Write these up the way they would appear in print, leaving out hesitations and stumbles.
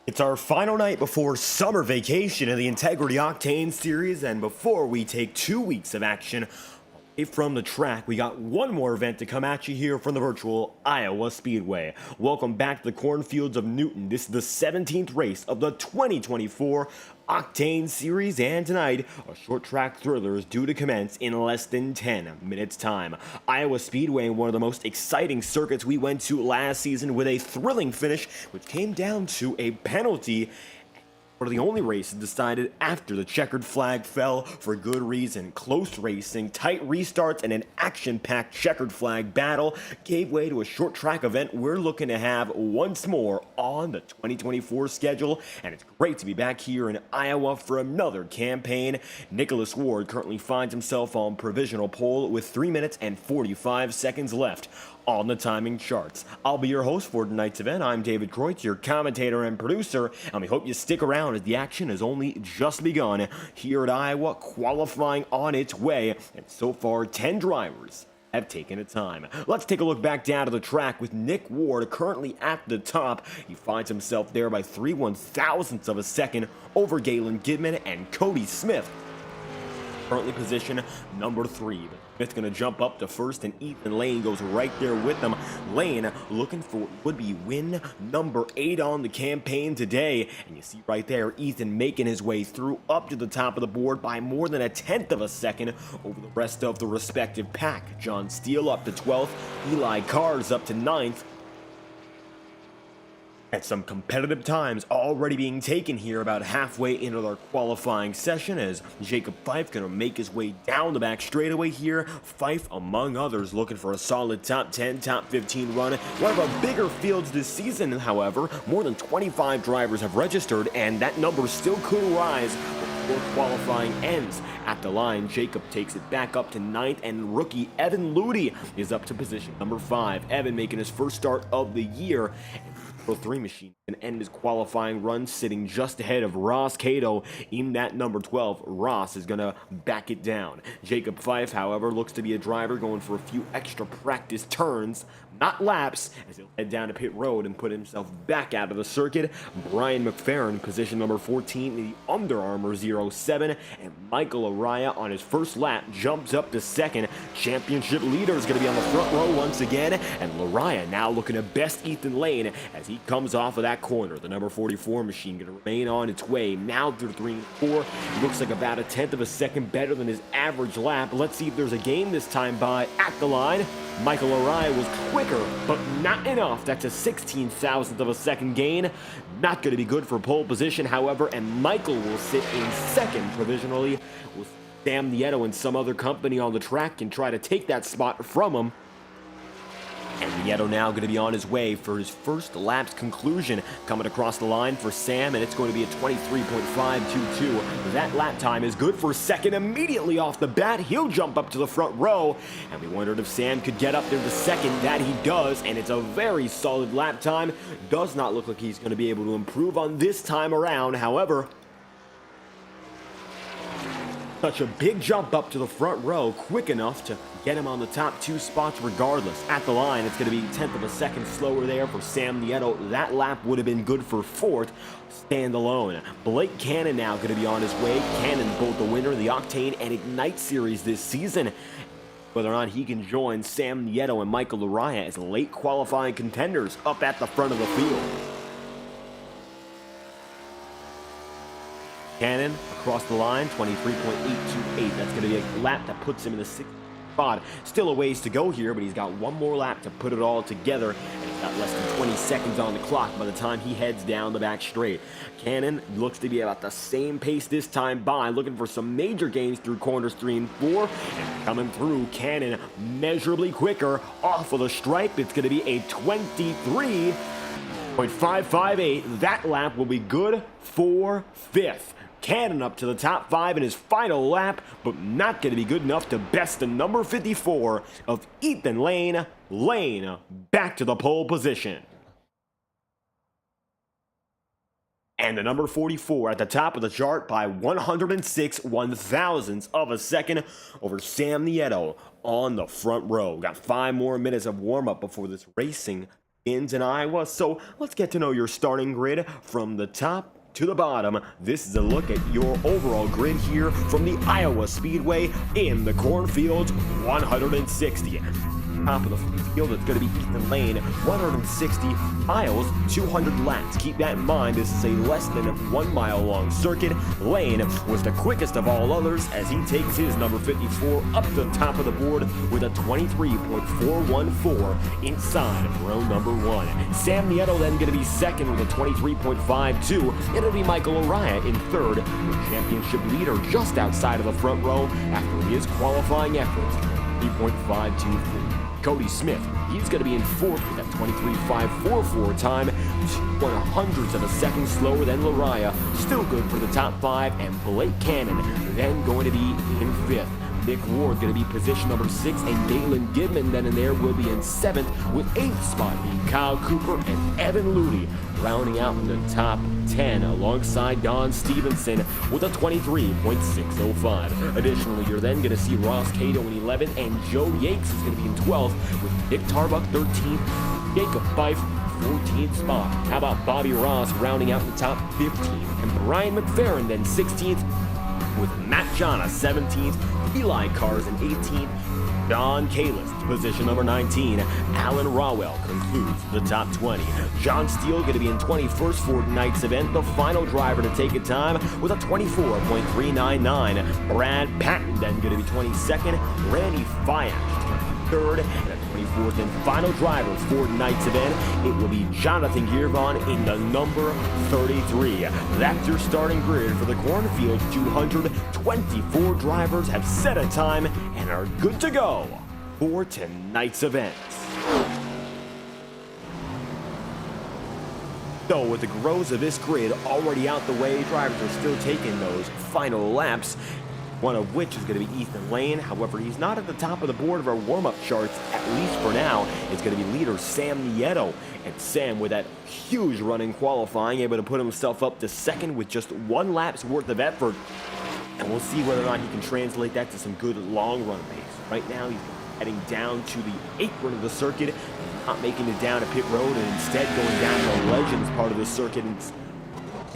It's our final night before summer vacation in the Integrity Octane Series, and before we take 2 weeks of action from the track, we got one more event to come at you here from the virtual Iowa Speedway. Welcome back to the Cornfields of Newton. This is the 17th race of the 2024 Octane Series, and tonight, a short track thriller is due to commence in less than 10 minutes time. Iowa Speedway, one of the most exciting circuits we went to last season, with a thrilling finish, which came down to a penalty. One of the only races decided after the checkered flag fell for good reason. Close racing, tight restarts, and an action-packed checkered flag battle gave way to a short track event we're looking to have once more on the 2024 schedule, and it's great to be back here in Iowa for another campaign. Nicholas Ward currently finds himself on provisional pole with 3 minutes and 45 seconds left on the timing charts. I'll be your host for tonight's event. I'm David Kreutz, your commentator and producer, and we hope you stick around as the action has only just begun here at Iowa, qualifying on its way, and so far 10 drivers have taken a time. Let's take a look back down to the track with Nick Ward currently at the top. He finds himself there by 3/1000ths of a second over Galen Gidman and Cody Smith, currently position number 3. Smith's going to jump up to first, and Ethan Lane goes right there with them. Lane looking for would-be win number 8 on the campaign today. And you see right there, Ethan making his way through up to the top of the board by more than 1/10 of a second over the rest of the respective pack. John Steele up to 12th, Eli Carr's up to 9th. And some competitive times already being taken here about halfway into their qualifying session, as Jacob Fife going to make his way down the back straightaway here. Fife, among others, looking for a solid top 10, top 15 run. One of our bigger fields this season, however. More than 25 drivers have registered, and that number still could rise before qualifying ends. At the line, Jacob takes it back up to 9th, and rookie Evan Ludy is up to position number 5. Evan making his first start of the year. 3 machine and end his qualifying run sitting just ahead of Ross Cato in that number 12. Ross is going to back it down. Jacob Fife, however, looks to be a driver going for a few extra practice turns, not laps, as he'll head down to pit road and put himself back out of the circuit. Brian McFerrin, position number 14 in the Under Armour 07, and Michael Araya on his first lap jumps up to second. Championship leader is going to be on the front row once again, and Araya now looking to best Ethan Lane as he comes off of that corner. The number 44 machine going to remain on its way now through 3 and 4. It looks like about 1/10 of a second better than his average lap. Let's see if there's a gain this time by at the line. Michael Araya was quicker, but not enough. That's a 16,000th of a second gain. Not going to be good for pole position, however, and Michael will sit in second provisionally with Sam Nieto and some other company on the track and try to take that spot from him. And Nieto now going to be on his way for his first lap's conclusion, coming across the line for Sam, and it's going to be a 23.522. That lap time is good for second immediately off the bat. He'll jump up to the front row, and we wondered if Sam could get up there to second. That he does, and it's a very solid lap time. Does not look like he's going to be able to improve on this time around, however. Such a big jump up to the front row, quick enough to get him on the top 2 spots regardless. At the line, it's going to be 1/10 of a second slower there for Sam Nieto. That lap would have been good for 4th, standalone. Blake Cannon now going to be on his way. Cannon, both the winner of the Octane and Ignite series this season. Whether or not he can join Sam Nieto and Michael Araya as late qualifying contenders up at the front of the field. Cannon across the line, 23.828. That's going to be a lap that puts him in the 6th spot. Still a ways to go here, but he's got one more lap to put it all together, and he's got less than 20 seconds on the clock by the time he heads down the back straight. Cannon looks to be about the same pace this time by, looking for some major gains through corners 3 and 4, and coming through, Cannon measurably quicker off of the stripe. It's going to be a 23.558. That lap will be good for 5th. Cannon up to the top 5 in his final lap, but not going to be good enough to best the number 54 of Ethan Lane. Lane back to the pole position. And the number 44 at the top of the chart by 106/1000ths of a second over Sam Nieto on the front row. Got 5 more minutes of warm-up before this racing begins in Iowa, so let's get to know your starting grid from the top to the bottom. This is a look at your overall grid here from the Iowa Speedway in the Cornfields 160. Top of the field, it's going to be Ethan Lane, 160 miles, 200 laps. Keep that in mind, this is a less than 1 mile long circuit. Lane was the quickest of all others as he takes his number 54 up to the top of the board with a 23.414 inside of row number 1. Sam Nieto then going to be second with a 23.52. It'll be Michael Araya in third, the championship leader just outside of the front row after his qualifying efforts, 3.524. Cody Smith, he's going to be in fourth with that 23.544 time, 1/100th of a second slower than Lariah, still good for the top 5, and Blake Cannon then going to be in fifth. Nick Ward going to be position number 6, and Dalen Gidman then in there will be in 7th, with 8th spot being Kyle Cooper and Evan Ludy, rounding out in the top 10 alongside Don Stevenson with a 23.605. Additionally, you're then going to see Ross Cato in 11th, and Joe Yakes is going to be in 12th, with Nick Tarbuck 13th, Jacob Fife 14th spot. How about Bobby Ross rounding out the top 15, and Brian McFerrin then 16th, with Matt Jana 17th, Eli Cars in 18th, Don Kalis, position number 19. Alan Rawell concludes the top 20. John Steele going to be in 21st for tonight's event, the final driver to take a time with a 24.399. Brad Patton then going to be 22nd. Randy Fiash third, and a 24th and final driver for tonight's event, it will be Jonathan Gearvon in the number 33. That's your starting grid for the Cornfields 200. 24 drivers have set a time and are good to go for tonight's event. So with the grows of this grid already out the way, drivers are still taking those final laps, one of which is going to be Ethan Lane. However, he's not at the top of the board of our warm-up charts, at least for now. It's going to be leader Sam Nieto. And Sam, with that huge run in qualifying, able to put himself up to second with just 1 lap's worth of effort. And we'll see whether or not he can translate that to some good long-run pace. Right now, he's heading down to the apron of the circuit, not making it down to pit road, and instead going down to the Legends part of the circuit and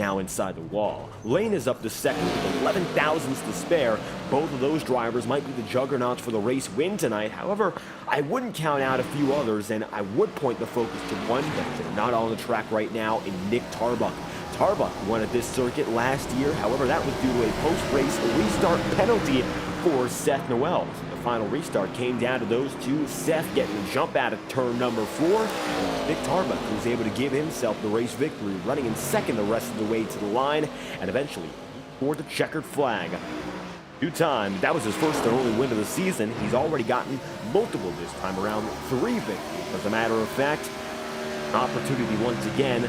now inside the wall. Lane is up to second with 11 thousandths to spare. Both of those drivers might be the juggernauts for the race win tonight. However, I wouldn't count out a few others, and I would point the focus to one that's not on the track right now in Nick Tarbuck. Tarbuck won at this circuit last year. However, that was due to a post-race restart penalty for Seth Noel. The final restart came down to those two. Seth getting the jump out of turn number 4. And Nick Tarbuck was able to give himself the race victory, running in second the rest of the way to the line, and eventually scored the checkered flag. Two-time, that was his first and only win of the season. He's already gotten multiple this time around, 3 victories. As a matter of fact, an opportunity once again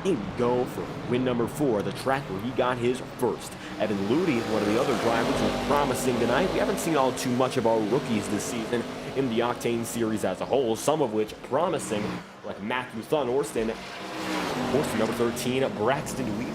to go for win number 4, the track where he got his first. Evan Ludy, one of the other drivers, was promising tonight. We haven't seen all too much of our rookies this season in the Octane Series as a whole, some of which promising, like Matthew Thun Orston, number 13, Braxton Weaver.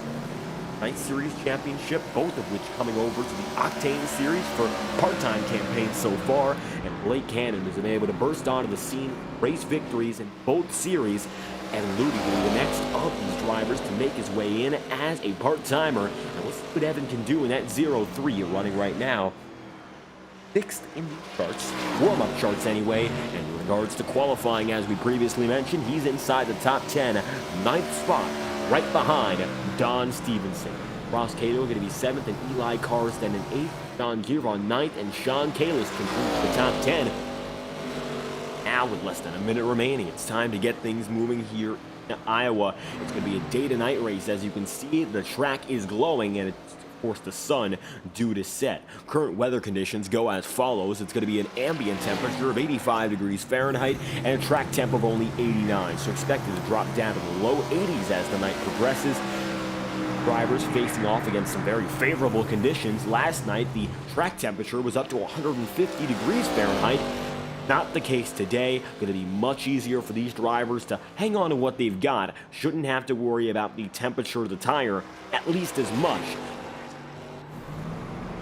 Night Series Championship, both of which coming over to the Octane Series for part-time campaigns so far, and Blake Cannon has been able to burst onto the scene, race victories in both series, and Ludy will be the next of these drivers to make his way in as a part-timer, and we'll see what Evan can do in that 0-3 running right now. 6th in the charts, warm-up charts anyway, and in regards to qualifying, as we previously mentioned, he's inside the top 10, 9th spot, right behind Don Stevenson. Ross Cato going to be 7th, and Eli Cars then in 8th, Don Giron 9th, and Sean Kalis concludes the top 10. Now, with less than a minute remaining, it's time to get things moving here in Iowa. It's going to be a day-to-night race. As you can see, the track is glowing, and it's, of course, the sun due to set. Current weather conditions go as follows. It's going to be an ambient temperature of 85 degrees Fahrenheit and a track temp of only 89. So expected to drop down to the low 80s as the night progresses. Drivers facing off against some very favorable conditions. Last night, the track temperature was up to 150 degrees Fahrenheit. Not the case today. Going to be much easier for these drivers to hang on to what they've got. Shouldn't have to worry about the temperature of the tire, at least as much.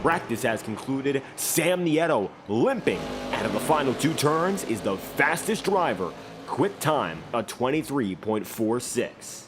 Practice has concluded. Sam Nieto, limping out of the final 2 turns, is the fastest driver quick time of 23.46.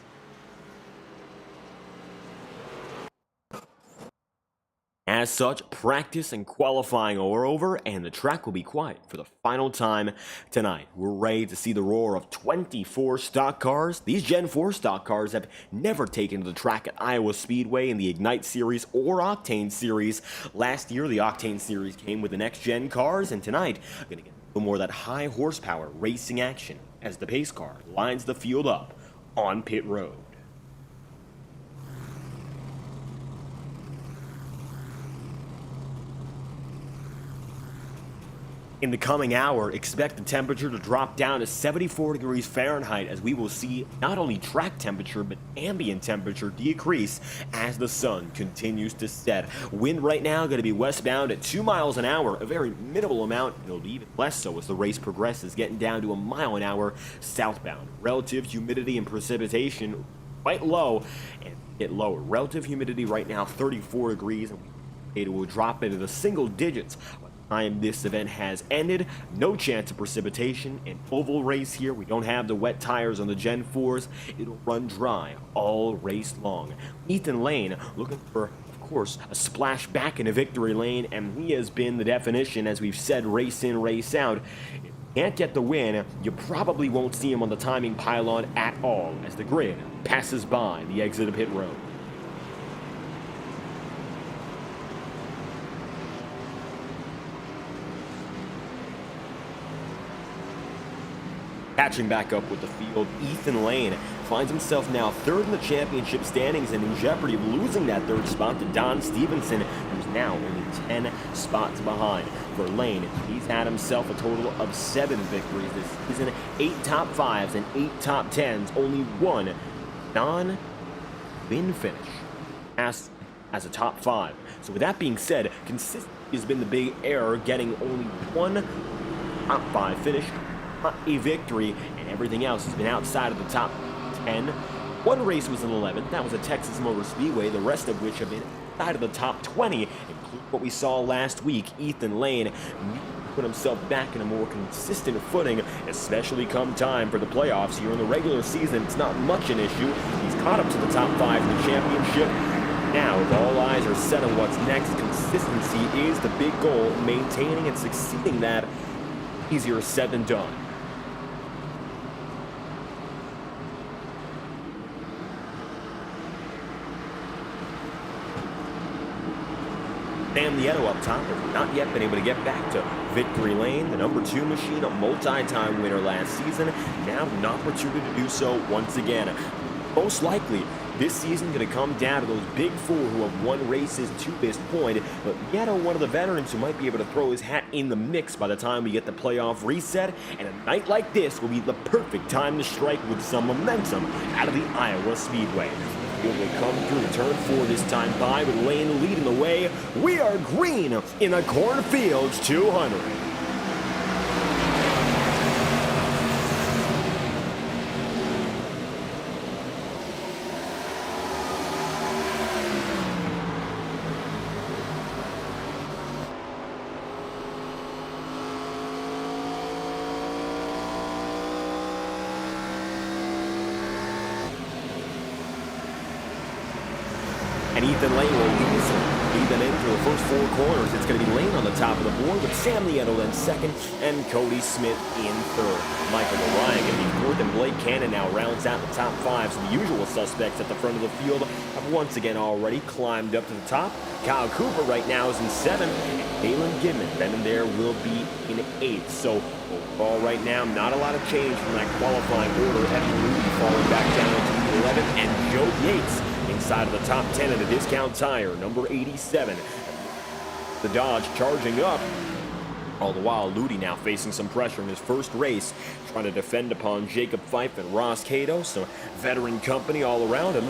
As such, practice and qualifying are over, and the track will be quiet for the final time tonight. We're ready to see the roar of 24 stock cars. These Gen 4 stock cars have never taken to the track at Iowa Speedway in the Ignite Series or Octane Series. Last year, the Octane Series came with the next-gen cars, and tonight, we're going to get a little more of that high horsepower racing action as the pace car lines the field up on pit road. In the coming hour, expect the temperature to drop down to 74 degrees Fahrenheit as we will see not only track temperature but ambient temperature decrease as the sun continues to set. Wind right now going to be westbound at 2 miles an hour, a very minimal amount. It'll be even less so as the race progresses, getting down to 1 mile an hour southbound. Relative humidity and precipitation quite low and get lower. Relative humidity right now 34 degrees and it will drop into the single digits. Time this event has ended. No chance of precipitation. An oval race here. We don't have the wet tires on the Gen 4s. It'll run dry all race long. Ethan Lane looking for, of course, a splash back into victory lane, and he has been the definition, as we've said, race in, race out. If you can't get the win, you probably won't see him on the timing pylon at all as the grid passes by the exit of pit road. Catching back up with the field, Ethan Lane finds himself now third in the championship standings and in jeopardy of losing that third spot to Don Stevenson, who's now only 10 spots behind. For Lane, he's had himself a total of 7 victories this season, 8 top 5s and 8 top 10s, only 1 non-win finish as a top 5. So with that being said, consistency has been the big error, getting only 1 top 5 finish, a victory, and everything else has been outside of the top 10. One race was an 11th. That was at Texas Motor Speedway, the rest of which have been outside of the top 20, including what we saw last week. Ethan Lane put himself back in a more consistent footing, especially come time for the playoffs. Here in the regular season, it's not much an issue. He's caught up to the top 5 in the championship. Now, if all eyes are set on what's next, consistency is the big goal. Maintaining and succeeding that, easier said than done. Sam Nieto up top has not yet been able to get back to victory lane. The number 2 machine, a multi-time winner last season, now an opportunity to do so once again. Most likely, this season going to come down to those big 4 who have won races to this point. But Nieto, one of the veterans who might be able to throw his hat in the mix by the time we get the playoff reset. And a night like this will be the perfect time to strike with some momentum out of the Iowa Speedway. Will come through turn 4 this time by with Lane leading the way. We are green in the Cornfields 200. And Ethan Lane will lead them into the first 4 corners. It's going to be Lane on the top of the board with Sam Nieto then second and Cody Smith in third. Michael Ryan going to be fourth, and Blake Cannon now rounds out the top 5. So the usual suspects at the front of the field have once again already climbed up to the top. Kyle Cooper right now is in 7th, and Dalen Gidman then and there will be in 8th. So overall right now, not a lot of change from that qualifying order. Evan Ruby falling back down to 11th, and Joe Yates inside of the top 10 in the discount tire, number 87. The Dodge charging up. All the while, Ludi now facing some pressure in his first race, trying to defend upon Jacob Fife and Ross Cato, so veteran company all around him.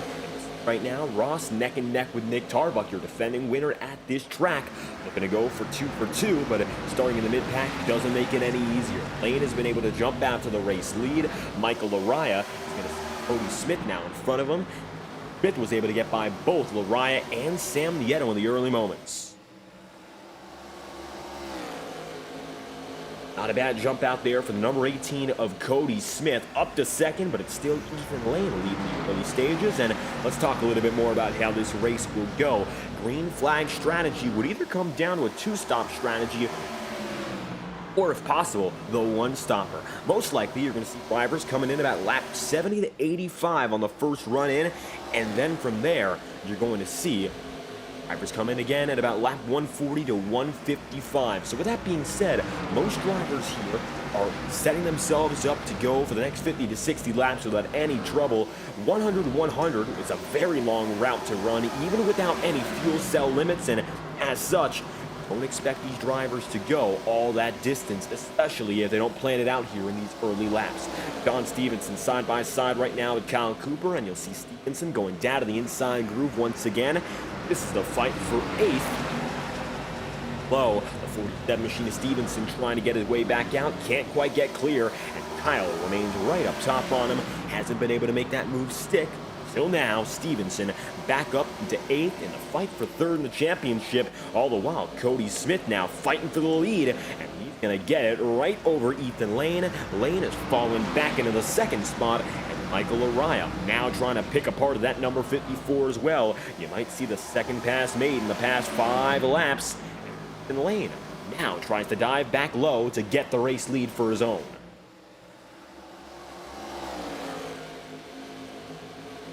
Right now, Ross neck and neck with Nick Tarbuck, your defending winner at this track. Looking to go for 2 for 2, but starting in the mid-pack doesn't make it any easier. Lane has been able to jump out to the race lead. Michael Laraya is going to see Cody Smith now in front of him. Smith was able to get by both Laraya and Sam Nieto in the early moments. Not a bad jump out there for the number 18 of Cody Smith, up to second, but it's still Ethan Lane leading the early stages. And let's talk a little bit more about how this race will go. Green flag strategy would either come down to a two-stop strategy, or if possible, the one-stopper. Most likely, you're going to see drivers coming in about lap 70 to 85 on the first run in, and then from there, you're going to see drivers come in again at about lap 140 to 155. So with that being said, most drivers here are setting themselves up to go for the next 50 to 60 laps without any trouble. 100-100 is a very long route to run, even without any fuel cell limits, and as such, don't expect these drivers to go all that distance, especially if they don't plan it out here in these early laps. Don Stevenson side by side right now with Kyle Cooper, and you'll see Stevenson going down to the inside groove once again. This is the fight for 8th. Low, the 47 machine of Stevenson trying to get his way back out, can't quite get clear, and Kyle remains right up top on him, hasn't been able to make that move stick. Till now, Stevenson back up into 8th in the fight for 3rd in the championship. All the while, Cody Smith now fighting for the lead, and he's going to get it right over Ethan Lane. Lane has fallen back into the 2nd spot, and Michael Araya now trying to pick apart of that number 54 as well. You might see the 2nd pass made in the past 5 laps. And Ethan Lane now tries to dive back low to get the race lead for his own.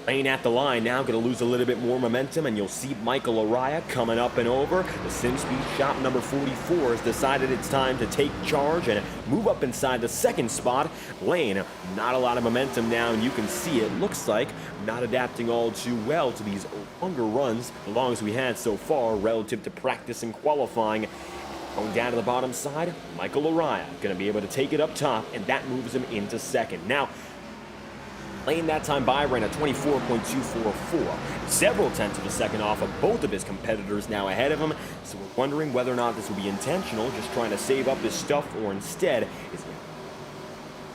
Lane at the line now going to lose a little bit more momentum, and you'll see Michael Araya coming up and over. The Sim Speed Shop number 44 has decided it's time to take charge and move up inside the 2nd spot. Lane, not a lot of momentum now, and you can see it looks like not adapting all too well to these longer runs, the longest we had so far relative to practice and qualifying. Going down to the bottom side, Michael Araya going to be able to take it up top, and that moves him into 2nd. Now, Lane that time by ran a 24.244, several tenths of a second off of both of his competitors now ahead of him, so we're wondering whether or not this will be intentional, just trying to save up his stuff, or instead is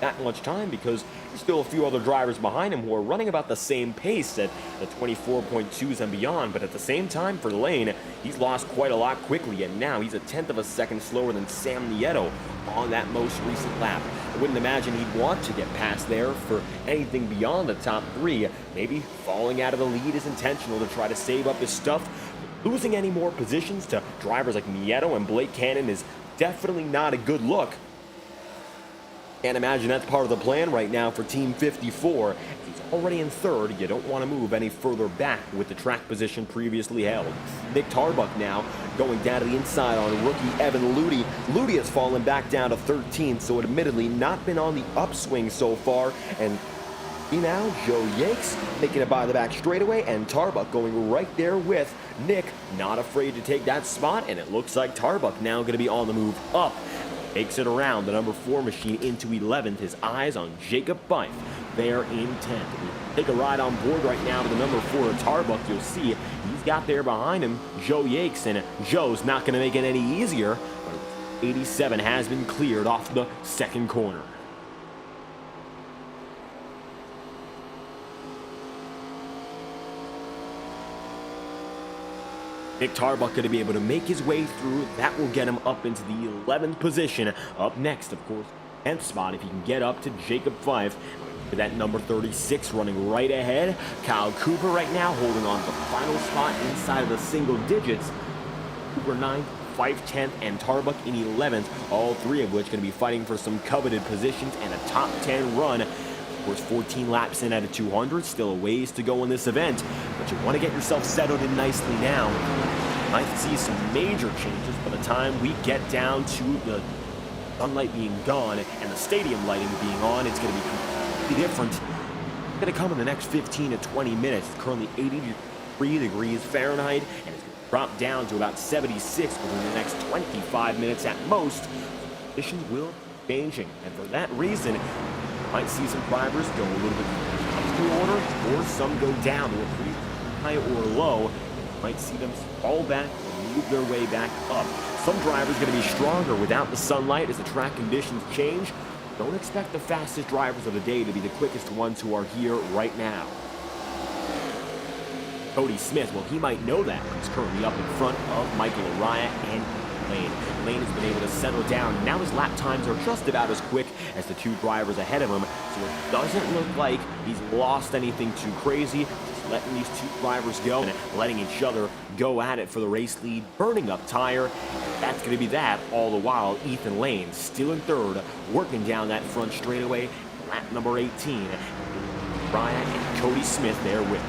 that much time, because there's still a few other drivers behind him who are running about the same pace at the 24.2s and beyond. But at the same time, for Lane, he's lost quite a lot quickly, and now he's a tenth of a second slower than Sam Nieto on that most recent lap. I wouldn't imagine he'd want to get past there for anything beyond the top 3. Maybe falling out of the lead is intentional to try to save up his stuff. Losing any more positions to drivers like Nieto and Blake Cannon is definitely not a good look. Can't imagine that's part of the plan right now for Team 54. He's already in 3rd. You don't want to move any further back with the track position previously held. Nick Tarbuck now going down to the inside on rookie Evan Ludy. Ludy has fallen back down to 13th, so admittedly not been on the upswing so far. And now Joe Yakes making it by the back straightaway, and Tarbuck going right there with Nick, not afraid to take that spot. And it looks like Tarbuck now going to be on the move up. Makes it around the number 4 machine into 11th. His eyes on Jacob Fife there in 10th. Take a ride on board right now to the number 4 Tarbuck. You'll see he's got there behind him Joe Yakes, and Joe's not going to make it any easier. But 87 has been cleared off the 2nd corner. Nick Tarbuck going to be able to make his way through. That will get him up into the 11th position. Up next, of course, 10th spot, if he can get up to Jacob Fife. With that number 36 running right ahead. Kyle Cooper right now holding on to the final spot inside of the single digits. Cooper 9th, Fife 10th, and Tarbuck in 11th. All 3 of which going to be fighting for some coveted positions and a top 10 run. Of course, 14 laps in at a 200, still a ways to go in this event, but you want to get yourself settled in nicely now. You might see some major changes by the time we get down to the sunlight being gone and the stadium lighting being on. It's going to be completely different. It's going to come in the next 15 to 20 minutes. It's currently 83 degrees Fahrenheit, and it's going to drop down to about 76 within the next 25 minutes at most. Conditions will be changing, and for that reason, might see some drivers go a little bit up the order, or some go down to a pretty high or low. Might see them fall back and move their way back up. Some drivers going to be stronger without the sunlight as the track conditions change. Don't expect the fastest drivers of the day to be the quickest ones who are here right now. Cody Smith, well, he might know that, but he's currently up in front of Michael Araya and Lane. Lane has been able to settle down. Now his lap times are just about as quick as the two drivers ahead of him, so it doesn't look like he's lost anything too crazy. Just letting these two drivers go and letting each other go at it for the race lead, burning up tire. That's going to be that. All the while, Ethan Lane still in third, working down that front straightaway. Lap number 18. Ryan and Cody Smith there with.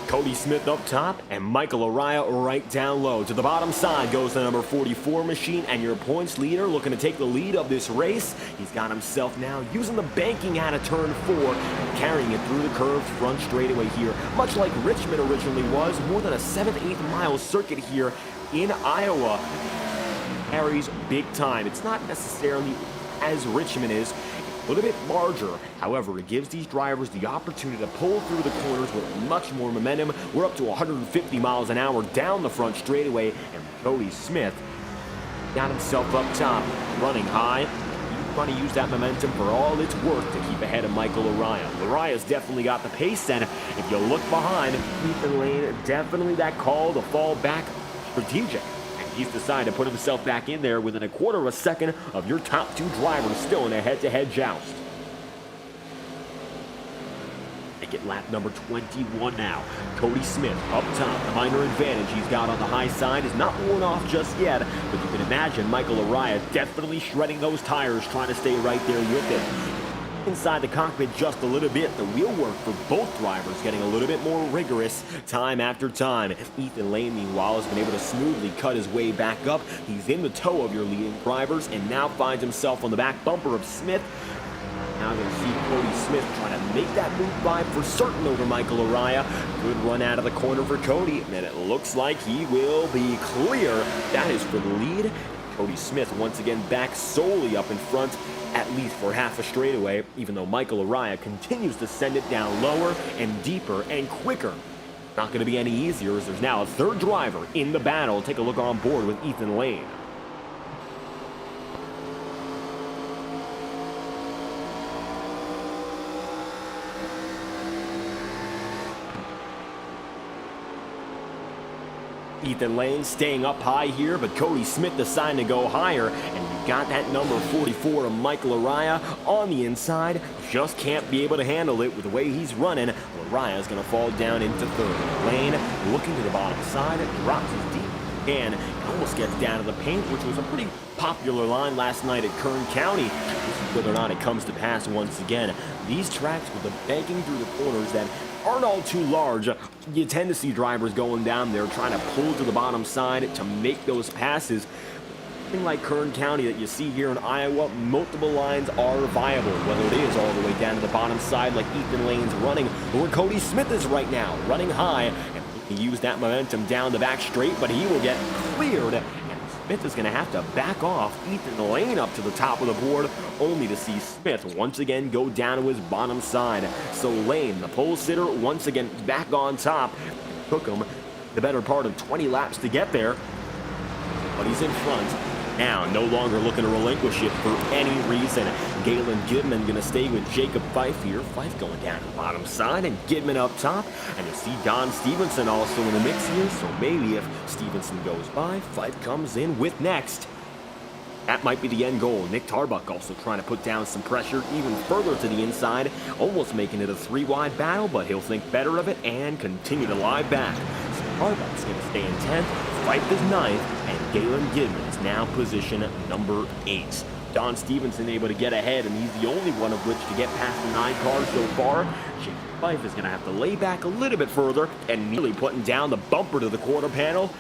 Cody Smith up top and Michael Araya right down low. To the bottom side goes the number 44 machine and your points leader looking to take the lead of this race. He's got himself now using the banking out of turn 4, carrying it through the curved front straightaway here. Much like Richmond originally was, more than a 7/8 mile circuit here in Iowa. Carries big time. It's not necessarily as Richmond is. A little bit larger. However, it gives these drivers the opportunity to pull through the corners with much more momentum. We're up to 150 miles an hour down the front straightaway, and Cody Smith got himself up top, running high. He's trying to use that momentum for all it's worth to keep ahead of Michael Araya. Araya's definitely got the pace, and if you look behind, Ethan Lane, definitely that call to fall back strategic. He's decided to put himself back in there within a quarter of a second of your top two drivers still in a head-to-head joust. Make it lap number 21 now. Cody Smith up top. The minor advantage he's got on the high side is not worn off just yet, but you can imagine Michael Araya definitely shredding those tires, trying to stay right there with it. Inside the cockpit just a little bit, the wheel work for both drivers getting a little bit more rigorous time after time. Ethan Lane, meanwhile, has been able to smoothly cut his way back up. He's in the toe of your leading drivers and now finds himself on the back bumper of Smith. Now going to see Cody Smith trying to make that move by for certain over Michael Araya. Good run out of the corner for Cody, and it looks like he will be clear. That is for the lead. Cody Smith once again back solely up in front, at least for half a straightaway, even though Michael Araya continues to send it down lower and deeper and quicker. Not going to be any easier as there's now a third driver in the battle. Take a look on board with Ethan Lane. Ethan Lane staying up high here, but Cody Smith deciding to go higher, and you got that number 44 of Michael Araya on the inside. Just can't be able to handle it with the way he's running. Araya's going to fall down into third. Lane looking to the bottom side, drops his deep can, and almost gets down to the paint, which was a pretty popular line last night at Kern County. This is whether or not it comes to pass once again. These tracks with the banking through the corners that aren't all too large, you tend to see drivers going down there trying to pull to the bottom side to make those passes. Something like Kern County that you see here in Iowa, multiple lines are viable, whether it is all the way down to the bottom side like Ethan Lane's running, or where Cody Smith is right now, running high, and he use that momentum down the back straight, but he will get cleared, and Smith is going to have to back off Ethan Lane up to the top of the board, only to see Smith once again go down to his bottom side. So Lane, the pole sitter, once again back on top. Took him the better part of 20 laps to get there, but he's in front. Now, no longer looking to relinquish it for any reason. Galen Gidman going to stay with Jacob Fife here. Fife going down to the bottom side and Gidman up top. And you see Don Stevenson also in the mix here. So maybe if Stevenson goes by, Fife comes in with next. That might be the end goal. Nick Tarbuck also trying to put down some pressure even further to the inside, almost making it a 3-wide battle, but he'll think better of it and continue to lie back. So Tarbuck's going to stay in 10th, Fife is 9th, and Galen Gidman is now position number 8. Don Stevenson able to get ahead, and he's the only one of which to get past the 9 cars so far. Jacob Fife is going to have to lay back a little bit further and nearly putting down the bumper to the quarter panel.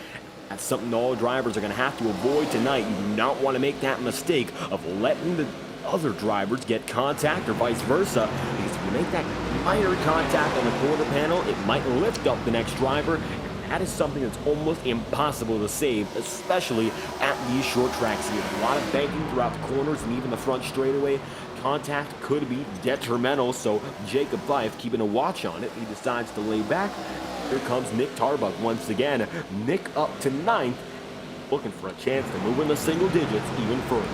That's something all drivers are going to have to avoid tonight. You do not want to make that mistake of letting the other drivers get contact or vice versa, because if you make that minor contact on the quarter panel, it might lift up the next driver, and that is something that's almost impossible to save, especially at these short tracks here. A lot of banking throughout the corners and even the front straightaway. Contact could be detrimental, so Jacob Fife keeping a watch on it. He decides to lay back. Here comes Nick Tarbuck once again. Nick up to 9th, looking for a chance to move in the single digits even further.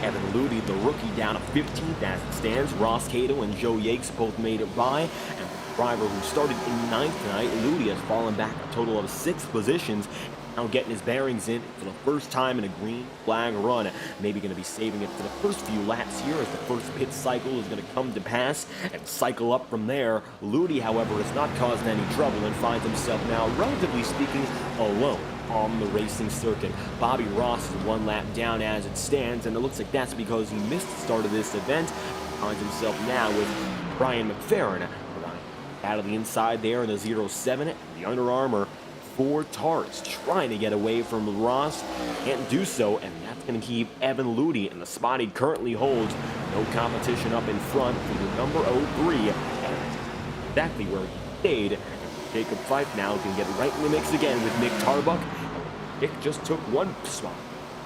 Evan Ludi, the rookie, down to 15th as it stands. Ross Cato and Joe Yates both made it by. And the driver who started in 9th tonight, Ludi, has fallen back a total of 6 positions. Now getting his bearings in for the first time in a green flag run. Maybe going to be saving it for the first few laps here as the first pit cycle is going to come to pass and cycle up from there. Ludi, however, has not caused any trouble and finds himself now, relatively speaking, alone on the racing circuit. Bobby Ross is 1 lap down as it stands, and it looks like that's because he missed the start of this event. He finds himself now with Brian McFerrin out of the inside there in the 07, the Under Armour Ford Taurus trying to get away from Ross. Can't do so, and that's going to keep Evan Ludi in the spot he currently holds. No competition up in front for the number 03, and exactly where he stayed. Jacob Fife now can get right in the mix again with Nick Tarbuck. Nick just took 1 spot.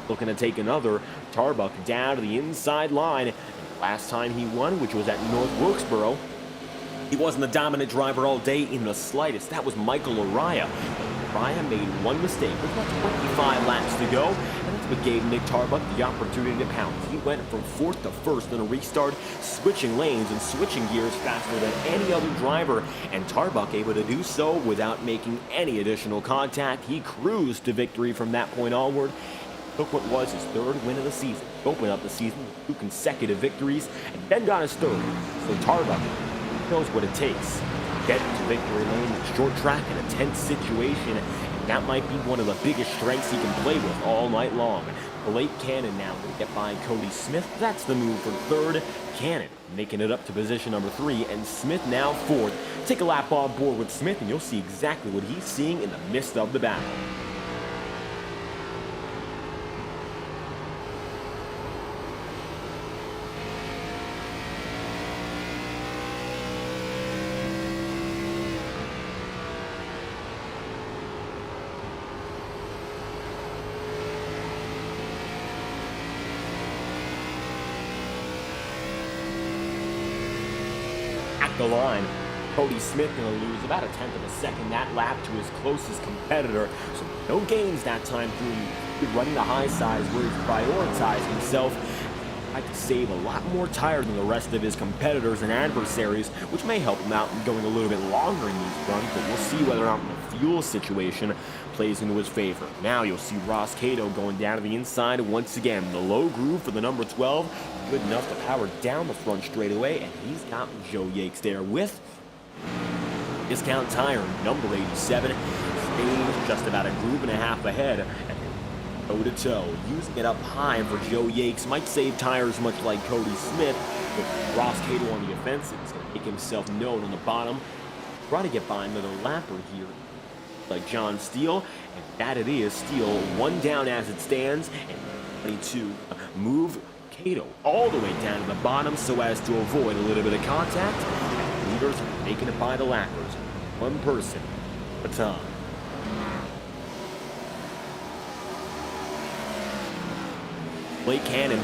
Looking to take another. Tarbuck down to the inside line. And last time he won, which was at North Wilkesboro, he wasn't the dominant driver all day in the slightest. That was Michael Araya. Araya made 1 mistake with about 25 laps to go, and that's what gave Nick Tarbuck the opportunity to pounce. He went from 4th to 1st in a restart, switching lanes and switching gears faster than any other driver, and Tarbuck able to do so without making any additional contact. He cruised to victory from that point onward. Took what was his 3rd win of the season, opened up the season with 2 consecutive victories, and then got his 3rd. So Tarbuck knows what it takes. Get to victory lane with short track in a tense situation, and that might be one of the biggest strengths he can play with all night long. Blake Cannon now will get by Cody Smith. That's the move for 3rd. Cannon making it up to position number 3, and Smith now 4th. Take a lap on board with Smith, and you'll see exactly what he's seeing in the midst of the battle. The line. Cody Smith going to lose about 1/10 of a second that lap to his closest competitor, so no gains that time through. Running the high sides where he's prioritized himself. Tried to save a lot more tire than the rest of his competitors and adversaries, which may help him out in going a little bit longer in these runs, but we'll see whether or not the fuel situation plays into his favor. Now you'll see Ross Cato going down to the inside once again. The low groove for the number 12, good enough to power down the front straightaway, and he's got Joe Yates there with Discount Tire, number 87, stays just about a groove and a half ahead. Toe-to-toe, using it up high for Joe Yates might save tires much like Cody Smith, but Ross Cato on the offensive is going to make himself known on the bottom. Try to get by another lapper here, like John Steele, and that it is. Steele 1 down as it stands, and 22 move Cato all the way down to the bottom so as to avoid a little bit of contact, and leaders are making it by the lappers, 1 person at a time. Blake Cannon,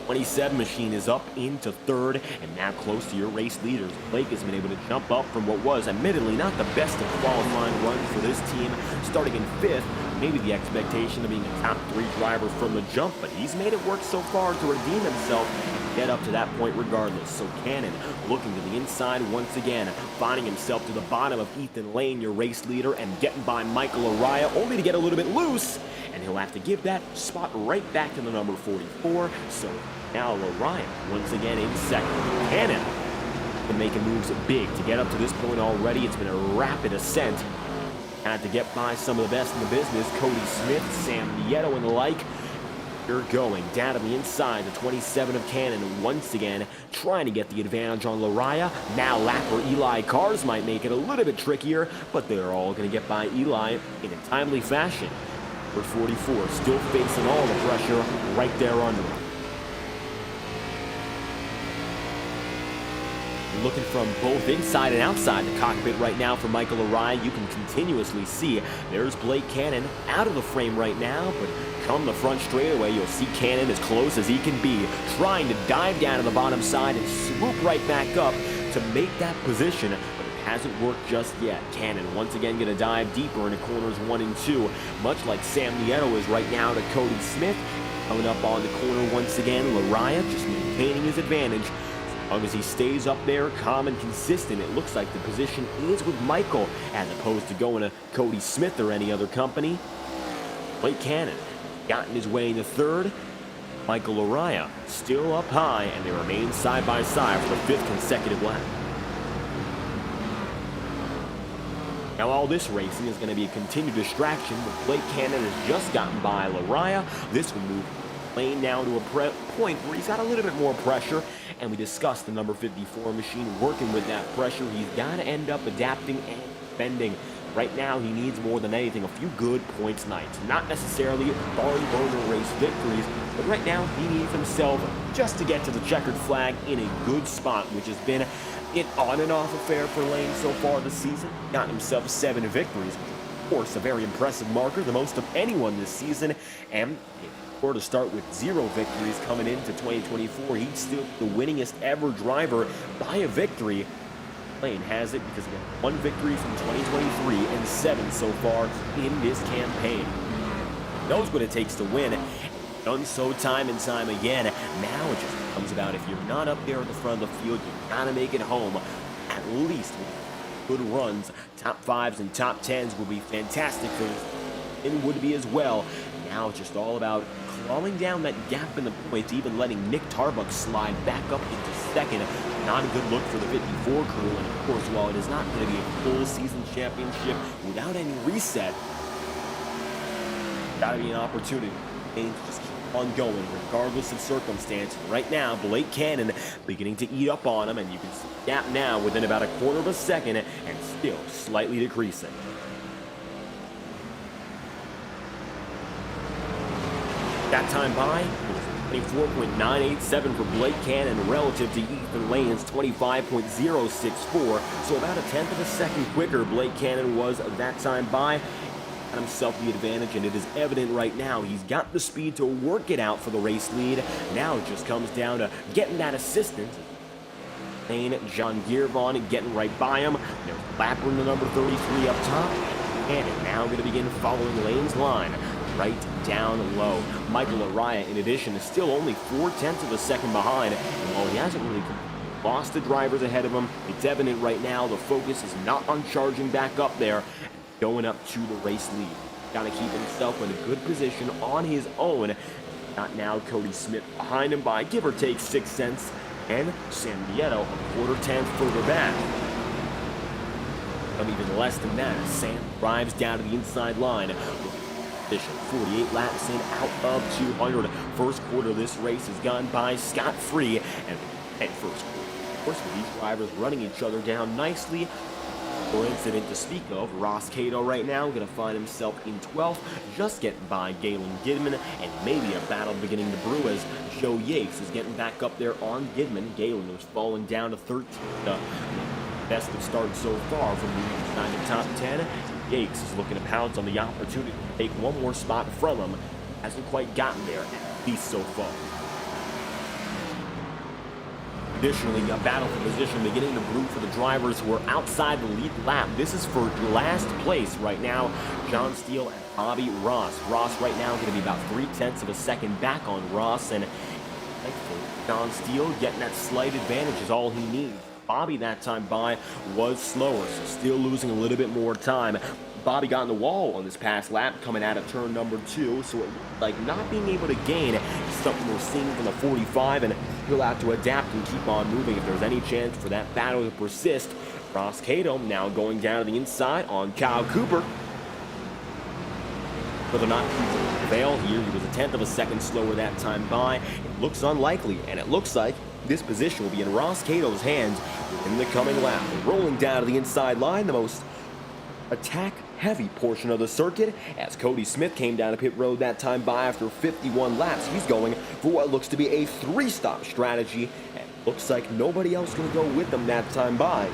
27 machine, is up into 3rd and now close to your race leaders. Blake has been able to jump up from what was admittedly not the best of qualifying runs for this team, starting in 5th. Maybe the expectation of being a top 3 driver from the jump, but he's made it work so far to redeem himself and get up to that point regardless. So Cannon looking to the inside once again, finding himself to the bottom of Ethan Lane, your race leader, and getting by Michael Araya, only to get a little bit loose. And he'll have to give that spot right back to the number 44. So now Araya once again in 2nd. Cannon been making moves big to get up to this point already. It's been a rapid ascent. Had to get by some of the best in the business. Cody Smith, Sam Nieto, and the like. You're going down to the inside. The 27 of Cannon once again trying to get the advantage on Araya. Now lapper Eli Cars might make it a little bit trickier, but they're all going to get by Eli in a timely fashion. For 44, still facing all the pressure right there under him. Looking from both inside and outside the cockpit right now for Michael Araya, you can continuously see there's Blake Cannon out of the frame right now, but come the front straightaway, you'll see Cannon as close as he can be, trying to dive down to the bottom side and swoop right back up to make that position. Hasn't worked just yet. Cannon once again going to dive deeper into corners 1 and 2, much like Sam Nieto is right now to Cody Smith. Coming up on the corner once again, Lariah just maintaining his advantage. As long as he stays up there, calm and consistent, it looks like the position is with Michael, as opposed to going to Cody Smith or any other company. Blake Cannon gotten his way into third. Michael Lariah still up high, and they remain side by side for the 5th consecutive lap. Now all this racing is going to be a continued distraction, but Blake Cannon has just gotten by Lariah. This will move lane now to a point where he's got a little bit more pressure, and we discussed the number 54 machine working with that pressure. He's got to end up adapting and bending. Right now, he needs more than anything a few good points nights. Not necessarily barn burner race victories, but right now he needs himself just to get to the checkered flag in a good spot, which has been an on and off affair for Lane so far this season. Got himself 7 victories, of course a very impressive marker, the most of anyone this season, and or to start with 0 victories coming into 2024, he's still the winningest ever driver by a victory. Lane has it because he got 1 victory from 2023 and 7 so far in this campaign. Knows what it takes to win. Done so time and time again. Now it just comes about if you're not up there at the front of the field, you gotta make it home. At least with good runs, top 5s and top 10s would be fantastic for this. It would be as well. Now it's just all about clawing down that gap in the points, even letting Nick Tarbuck slide back up into second. Not a good look for the 54 crew, and of course, while it is not going to be a full season championship without any reset, gotta be an opportunity. And just keep on going, regardless of circumstance. Right now, Blake Cannon beginning to eat up on him, and you can see the gap now within about a quarter of a second, and still slightly decreasing. That time by, 24.987 for Blake Cannon relative to Ethan Lane's 25.064. So about a 1/10 of a second quicker Blake Cannon was that time by. Got himself the advantage, and it is evident right now he's got the speed to work it out for the race lead. Now it just comes down to getting that assistance. Lane, John Gearvon getting right by him. There's Lapper in the number 33 up top. And now going to begin following Lane's line right down low. Michael Lariah, in addition, is still only 4/10 of a second behind, and while he hasn't really lost the drivers ahead of him, it's evident right now the focus is not on charging back up there, going up to the race lead. Got to keep himself in a good position on his own. Not now Cody Smith behind him by give or take 6 cents, and San Diego a 1/4 further back. Even less than that, Sam drives down to the inside line. 48 laps in, out of 200. First quarter of this race has gone by scot-free, and first quarter, of course, with these drivers running each other down nicely. No incident to speak of. Ross Cato right now going to find himself in 12th, just getting by Galen Gidman, and maybe a battle beginning to brew as Joe Yates is getting back up there on Gidman. Galen was falling down to 13th. Best of start so far from the inside the top 10. Yates is looking to pounce on the opportunity to take one more spot from him. Hasn't quite gotten there, at least so far. Additionally, a battle for position beginning to brew for the drivers who are outside the lead lap. This is for last place right now. John Steele and Bobby Ross. Ross right now going to be about 3/10 of a second back on Ross, and thankfully, John Steele getting that slight advantage is all he needs. Bobby that time by was slower, so still losing a little bit more time. Bobby got in the wall on this past lap coming out of turn number 2, so it looked like not being able to gain is something we're seeing from the 45, and he'll have to adapt and keep on moving if there's any chance for that battle to persist. Ross Cato now going down to the inside on Kyle Cooper. Whether or not he will prevail here, he was a 1/10 of a second slower that time by. It looks unlikely, and it looks like this position will be in Ross Cato's hands in the coming lap. Rolling down to the inside line, the most attack-heavy portion of the circuit, as Cody Smith came down to pit road that time by after 51 laps. He's going for what looks to be a 3-stop strategy, and looks like nobody else going to go with them that time by.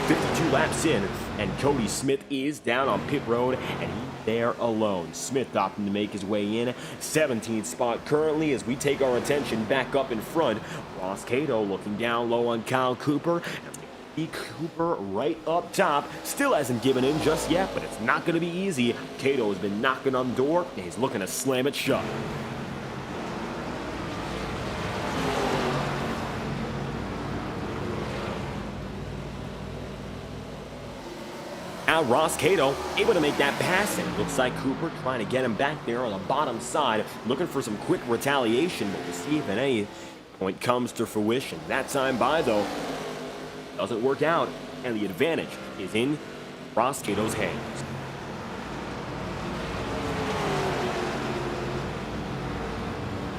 52 laps in, and Cody Smith is down on pit road, and he's there alone. Smith opting to make his way in. 17th spot currently as we take our attention back up in front. Ross Cato looking down low on Kyle Cooper. Cooper right up top. Still hasn't given in just yet, but it's not going to be easy. Cato has been knocking on the door, and he's looking to slam it shut. Now Ross Cato able to make that pass, and it looks like Cooper trying to get him back there on the bottom side, looking for some quick retaliation, but we'll see if at any point comes to fruition. That time by, though, doesn't work out, and the advantage is in Ross Cato's hands.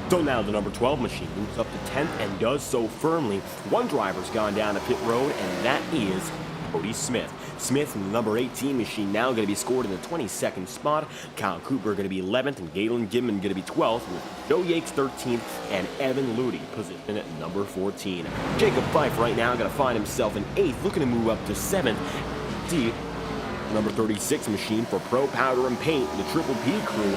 So now the number 12 machine moves up to 10th and does so firmly. One driver's gone down to pit road, and that is Cody Smith. Smith and the number 18 machine now going to be scored in the 22nd spot. Kyle Cooper going to be 11th, and Galen Gibman going to be 12th, with Joe Yates 13th, and Evan Ludy positioned at number 14. Jacob Fife right now going to find himself in 8th, looking to move up to 7th. D, number 36 machine for Pro Powder and Paint, the Triple P crew,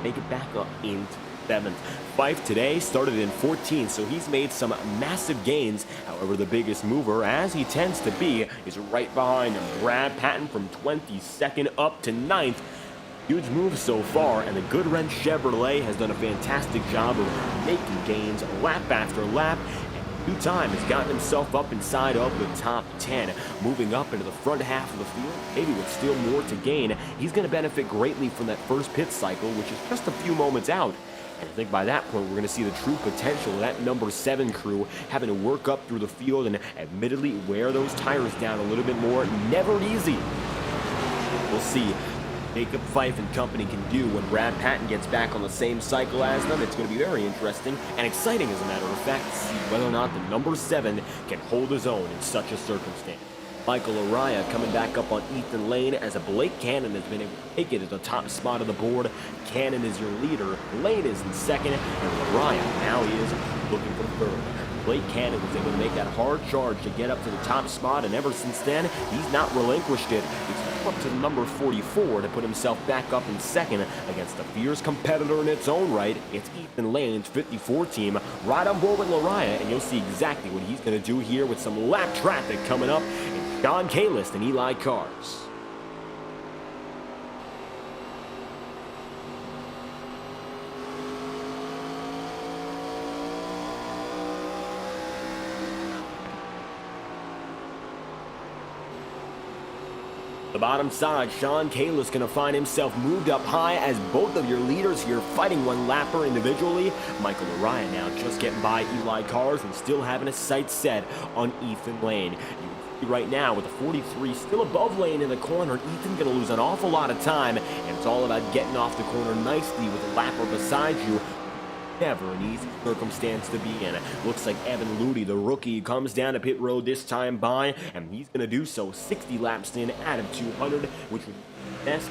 make it back up into 7th. Fife today started in 14th, so he's made some massive gains. However, the biggest mover, as he tends to be, is right behind him. Brad Patton from 22nd up to 9th. Huge move so far, and the Good Wrench Chevrolet has done a fantastic job of making gains lap after lap. Two time has gotten himself up inside of the top 10, moving up into the front half of the field, maybe with still more to gain. He's going to benefit greatly from that first pit cycle, which is just a few moments out. And I think by that point, we're going to see the true potential of that number 7 crew having to work up through the field and admittedly wear those tires down a little bit more. Never easy. We'll see Jacob Fife and company can do when Brad Patton gets back on the same cycle as them. It's going to be very interesting and exciting, as a matter of fact, to see whether or not the number 7 can hold his own in such a circumstance. Michael Araya coming back up on Ethan Lane, as a Blake Cannon has been able to take it at the top spot of the board. Cannon is your leader. Lane is in 2nd, and Araya now is looking for 3rd. Blake Cannon was able to make that hard charge to get up to the top spot, and ever since then, he's not relinquished it. He's up to the number 44 to put himself back up in 2nd against a fierce competitor in its own right. It's Ethan Lane's 54 team right on board with Laraya, and you'll see exactly what he's going to do here with some lap traffic coming up. John Kalist and Eli Cars. The bottom side, Sean Kalist going to find himself moved up high as both of your leaders here fighting one lapper individually. Michael Araya now just getting by Eli Cars and still having his sights set on Ethan Lane. Right now with the 43 still above Lane in the corner, Ethan going to lose an awful lot of time, and it's all about getting off the corner nicely with a lapper beside you. Never an easy circumstance to be in. Looks like Evan Ludy, the rookie, comes down to pit road this time by, and he's going to do so 60 laps in out of 200, which would be best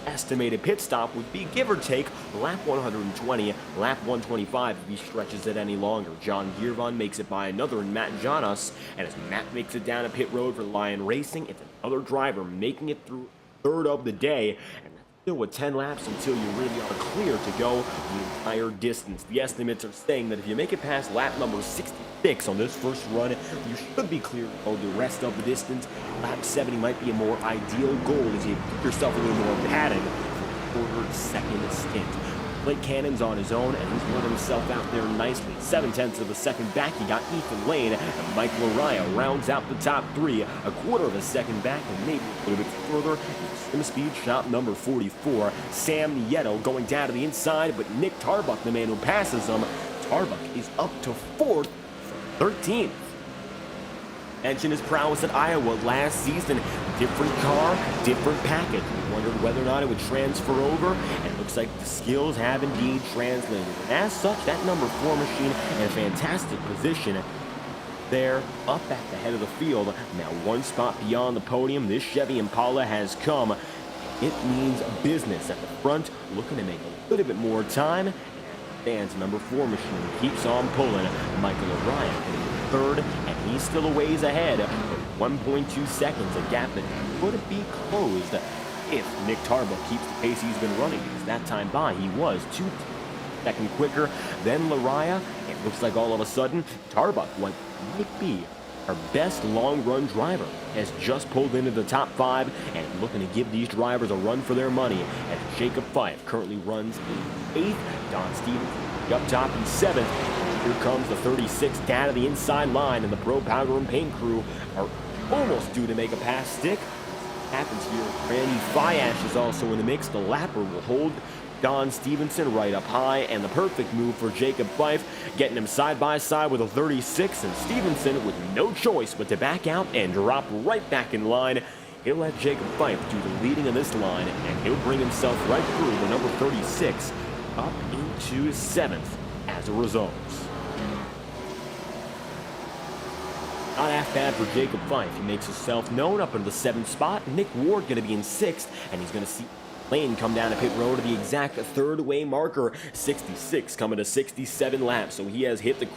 estimated pit stop would be, give or take, lap 120, lap 125 if he stretches it any longer. John Girvan makes it by another in Matt Jonas, and as Matt makes it down to pit road for Lion Racing, it's another driver making it through 3rd of the day, and that's still with 10 laps until you really are clear to go the entire distance. The estimates are saying that if you make it past lap number 66 on this first run, you should be clear to go the rest of the distance. Lap 70 might be a more ideal goal as you give yourself a little more padding for the 4-second stint. Blake Cannon's on his own, and he's working himself out there nicely. 7/10 of a second back, he got Ethan Lane, and Michael Araya rounds out the top 3, a quarter of a second back, and maybe a little bit further. Sim Speed shop number 44, Sam Nieto going down to the inside, but Nick Tarbuck, the man who passes him, Tarbuck is up to 4th, 13th. Mentioned his prowess at Iowa last season. Different car, different package. We wondered whether or not it would transfer over, and it looks like the skills have indeed translated. And as such, that number 4 machine in a fantastic position there, up at the head of the field. Now 1 spot beyond the podium, this Chevy Impala has come. It means business at the front, looking to make a little bit more time. Stands number 4 machine keeps on pulling. Michael Araya getting 3rd, and he's still a ways ahead. 1.2 seconds, a gap that could be closed if Nick Tarbuck keeps the pace he's been running, because that time by he was 2 seconds quicker than Laraya. It looks like all of a sudden Tarbuck might be our best long-run driver, has just pulled into the top 5 and looking to give these drivers a run for their money as Jacob Fife currently runs in 8th, Don Stevens up top in 7th. Here comes the 36 down to the inside line, and the Pro Powder and Paint crew are almost due to make a pass stick. Happens here. Randy Fiash is also in the mix. The lapper will hold Don Stevenson right up high, and the perfect move for Jacob Fife, getting him side by side with a 36, and Stevenson with no choice but to back out and drop right back in line. He'll let Jacob Fife do the leading of this line, and he'll bring himself right through the number 36 up into 7th as a result. Not half bad for Jacob Fife. He makes himself known up into the 7th spot. Nick Ward going to be in 6th, and he's going to see Lane come down to pit road to the exact 3rd way marker. 66 coming to 67 laps, so he has hit the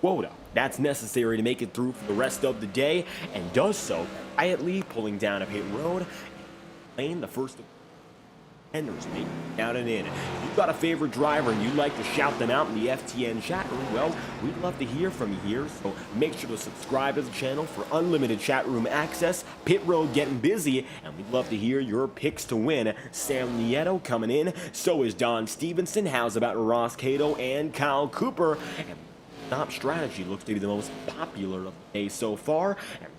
quota that's necessary to make it through for the rest of the day, and does so quietly pulling down a pit road. Lane, the first of Henders making down and in. If you've got a favorite driver and you'd like to shout them out in the FTN chat room, well, we'd love to hear from you here, so make sure to subscribe to the channel for unlimited chat room access. Pit road getting busy, and we'd love to hear your picks to win. Sam Nieto coming in, so is Don Stevenson. How's about Ross Cato and Kyle Cooper? And top strategy looks to be the most popular of the day so far. And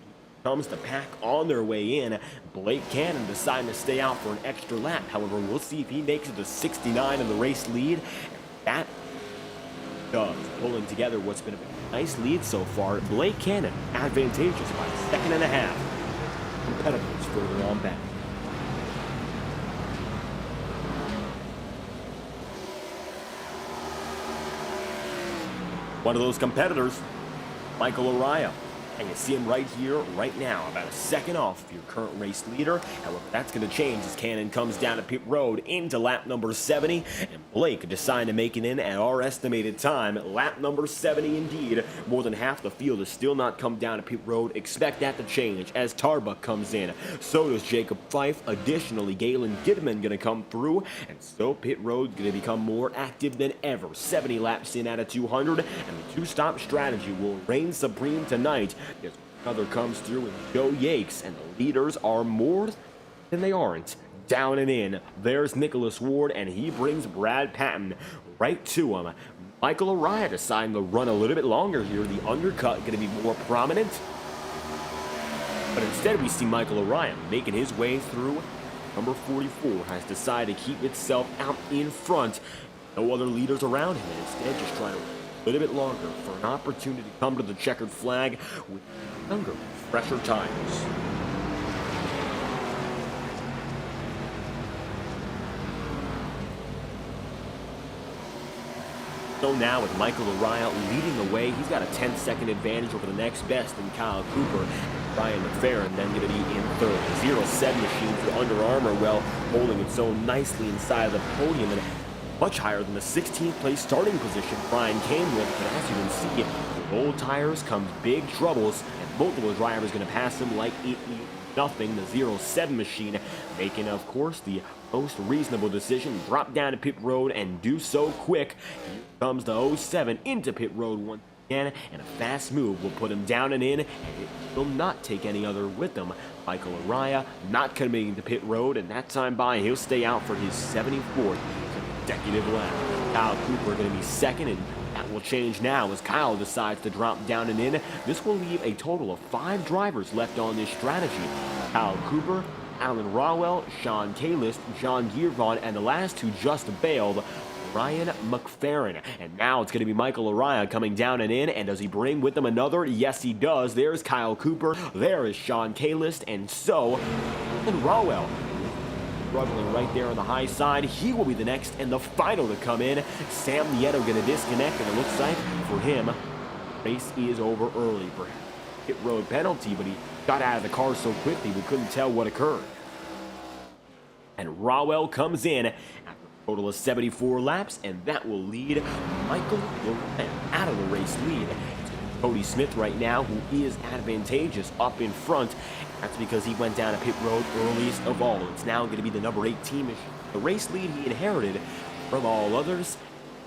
comes the pack on their way in. Blake Cannon deciding to stay out for an extra lap. However, we'll see if he makes it to 69 in the race lead. That does, pulling together what's been a nice lead so far. Blake Cannon advantageous by a second and a half. Competitors further on back. One of those competitors, Michael Araya. And you see him right here, right now, about a second off of your current race leader. However, that's going to change as Cannon comes down to pit road into lap number 70. And Blake deciding to make it in at our estimated time. Lap number 70 indeed. More than half the field has still not come down to pit road. Expect that to change as Tarbuck comes in. So does Jacob Fife. Additionally, Galen Gidman going to come through. And so pit road going to become more active than ever. 70 laps in at a 200. And the two-stop strategy will reign supreme tonight. As another comes through with Joe Yakes, and the leaders are more than they aren't. Down and in, there's Nicholas Ward, and he brings Brad Patton right to him. Michael Araya deciding to run a little bit longer here. The undercut going to be more prominent. But instead we see Michael Araya making his way through. Number 44 has decided to keep itself out in front. No other leaders around him, and instead just trying to a little bit longer for an opportunity to come to the checkered flag with younger, fresher tires. So now with Michael Araya leading the way, he's got a 10-second advantage over the next best in Kyle Cooper. Ryan McFerrin then going to be in 3rd. The 07 machine for Under Armour, well, holding its own nicely inside of the podium, and much higher than the 16th place starting position Brian came with. But as you can see, with old tires comes big troubles, and multiple drivers going to pass him like it means nothing. The 07 machine making, of course, the most reasonable decision, drop down to pit road and do so quick. Here comes the 07 into pit road once again, and a fast move will put him down and in, and it will not take any other with him. Michael Araya not coming to pit road, and that time by he'll stay out for his 74th consecutive lap. Kyle Cooper going to be 2nd, and that will change now as Kyle decides to drop down and in. This will leave a total of 5 drivers left on this strategy. Kyle Cooper, Alan Rawell, Sean Kalist, John Gearvon, and the last who just bailed, Ryan McFerrin. And now it's going to be Michael Araya coming down and in, and does he bring with him another? Yes, he does. There's Kyle Cooper, there is Sean Kalist, and so, and Rawell struggling right there on the high side. He will be the next and the final to come in. Sam Nieto going to disconnect, and it looks like for him, race is over early. Perhaps pit road penalty, but he got out of the car so quickly we couldn't tell what occurred. And Rawell comes in after a total of 74 laps, and that will lead Michael Araya out of the race lead. Cody Smith right now, who is advantageous up in front. That's because he went down to pit road earliest of all. It's now going to be the number 18 machine. The race lead he inherited from all others.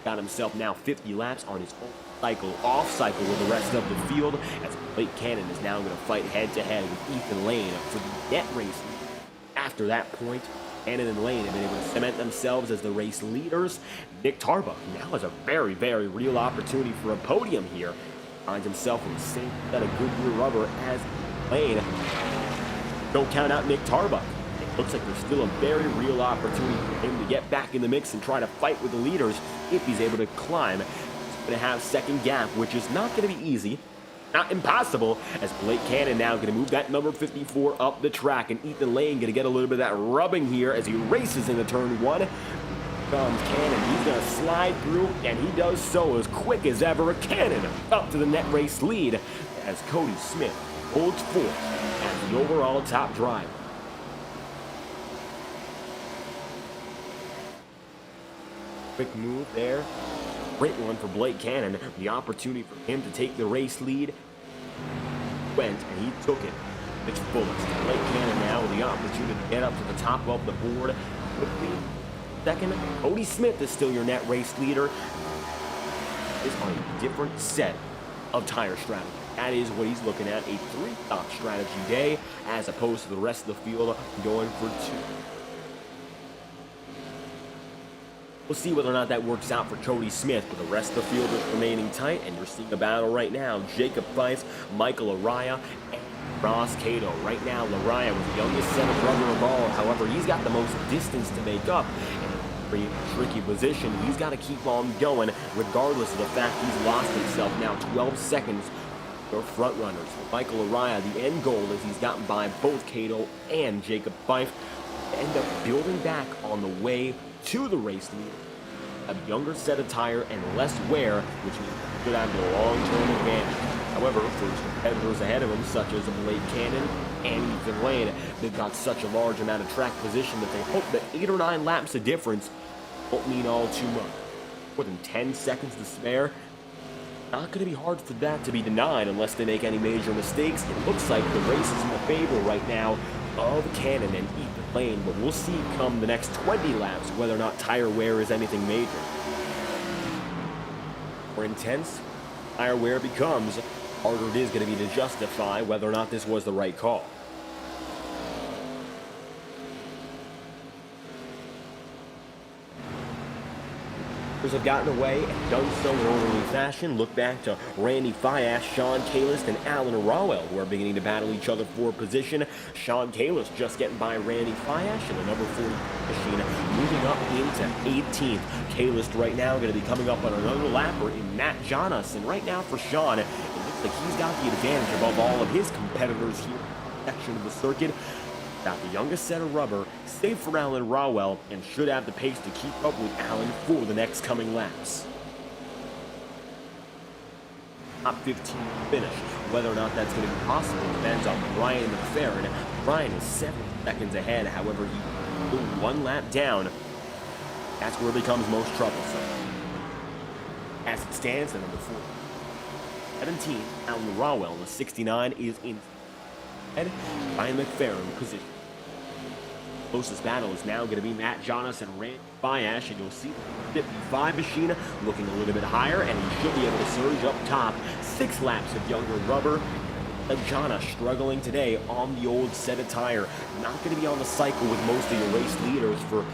Got himself now 50 laps on his own cycle, off cycle with the rest of the field, as Blake Cannon is now going to fight head-to-head with Ethan Lane for the net race. After that point, Cannon and Lane have been able to cement themselves as the race leaders. Nick Tarbuck now has a very, very real opportunity for a podium here. Finds himself with the same set of Goodyear rubber as Lane. Don't count out Nick Tarbuck. It looks like there's still a very real opportunity for him to get back in the mix and try to fight with the leaders if he's able to climb. He's going to have second gap, which is not going to be easy. Not impossible, as Blake Cannon now going to move that number 54 up the track, and Ethan Lane going to get a little bit of that rubbing here as he races into turn one. Comes Cannon, he's going to slide through, and he does so as quick as ever. Cannon up to the net race lead as Cody Smith holds forth as the overall top driver. Quick move there. Great one for Blake Cannon. The opportunity for him to take the race lead went, and he took it. It's fullest. Blake Cannon now with the opportunity to get up to the top of the board quickly. Second, Cody Smith is still your net race leader. Is on a different set of tire strategy. That is what he's looking at, a three-stop strategy day, as opposed to the rest of the field going for two. We'll see whether or not that works out for Cody Smith, but the rest of the field is remaining tight, and you're seeing a battle right now. Jacob Fife, Michael Araya, and Ross Cato. Right now, Araya was the youngest set of rubber of all. However, he's got the most distance to make up. In a pretty tricky position, he's got to keep on going, regardless of the fact he's lost himself now 12 seconds for front runners. Michael Araya, the end goal is he's gotten by both Cato and Jacob Fife. End up building back on the way to the race lead, a younger set of tire and less wear, which means he could have a long-term advantage. However, for his competitors ahead of him, such as Blake Cannon and Ethan Lane, they've got such a large amount of track position that they hope that 8 or 9 laps of difference won't mean all too much. More than 10 seconds to spare. Not going to be hard for that to be denied unless they make any major mistakes. It looks like the race is in the favor right now of Cannon and Ethan Lane, but we'll see come the next 20 laps whether or not tire wear is anything major. More intense tire wear becomes, harder it is going to be to justify whether or not this was the right call. Have gotten away and done so in orderly fashion. Look back to Randy Fiash, Sean Kalis, and Alan Rowell, who are beginning to battle each other for position. Sean Kalis just getting by Randy Fiash in the number 40 machine, moving up into 18th. Kalis right now going to be coming up on another lapper in Matt Jonas, and right now for Sean, it looks like he's got the advantage above all of his competitors here in this section of the circuit. Got the youngest set of rubber, save for Alan Rowell, and should have the pace to keep up with Alan for the next coming laps. Top 15 finish. Whether or not that's going to be possible depends on Brian McFerrin. Brian is 7 seconds ahead, however, he blew 1 lap down. That's where it becomes most troublesome. As it stands, the number 4. 17, Alan Rowell, the 69 is in. And Brian McFerrin position. Closest battle is now going to be Matt Jonas and Randy Fiash, and you'll see the 55 machine looking a little bit higher, and he should be able to surge up top. 6 laps of younger rubber. Jonas struggling today on the old set of tire. Not going to be on the cycle with most of your race leaders for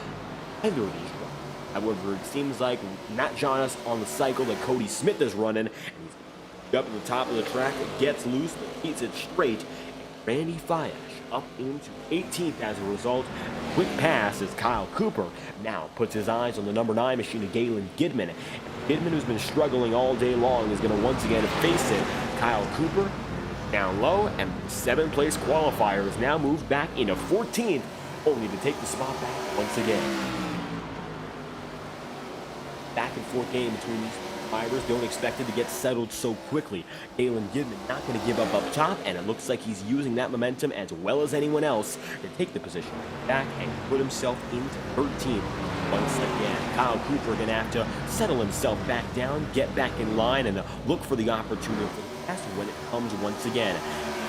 either of these runs. However, it seems like Matt Jonas on the cycle that Cody Smith is running, and he's up at the top of the track, gets loose, but keeps it straight. Randy Fiash up into 18th as a result. Quick pass as Kyle Cooper now puts his eyes on the number 9 machine of Galen Gidman. Gidman, who's been struggling all day long, is going to once again face it. Kyle Cooper down low, and the 7th place qualifier is now moved back into 14th, only to take the spot back once again. Back and forth game between these drivers. Don't expect it to get settled so quickly. Galen Gidman not going to give up top, and it looks like he's using that momentum as well as anyone else to take the position back and put himself into 13th. Once again, Kyle Cooper going to have to settle himself back down, get back in line, and look for the opportunity for the pass when it comes once again.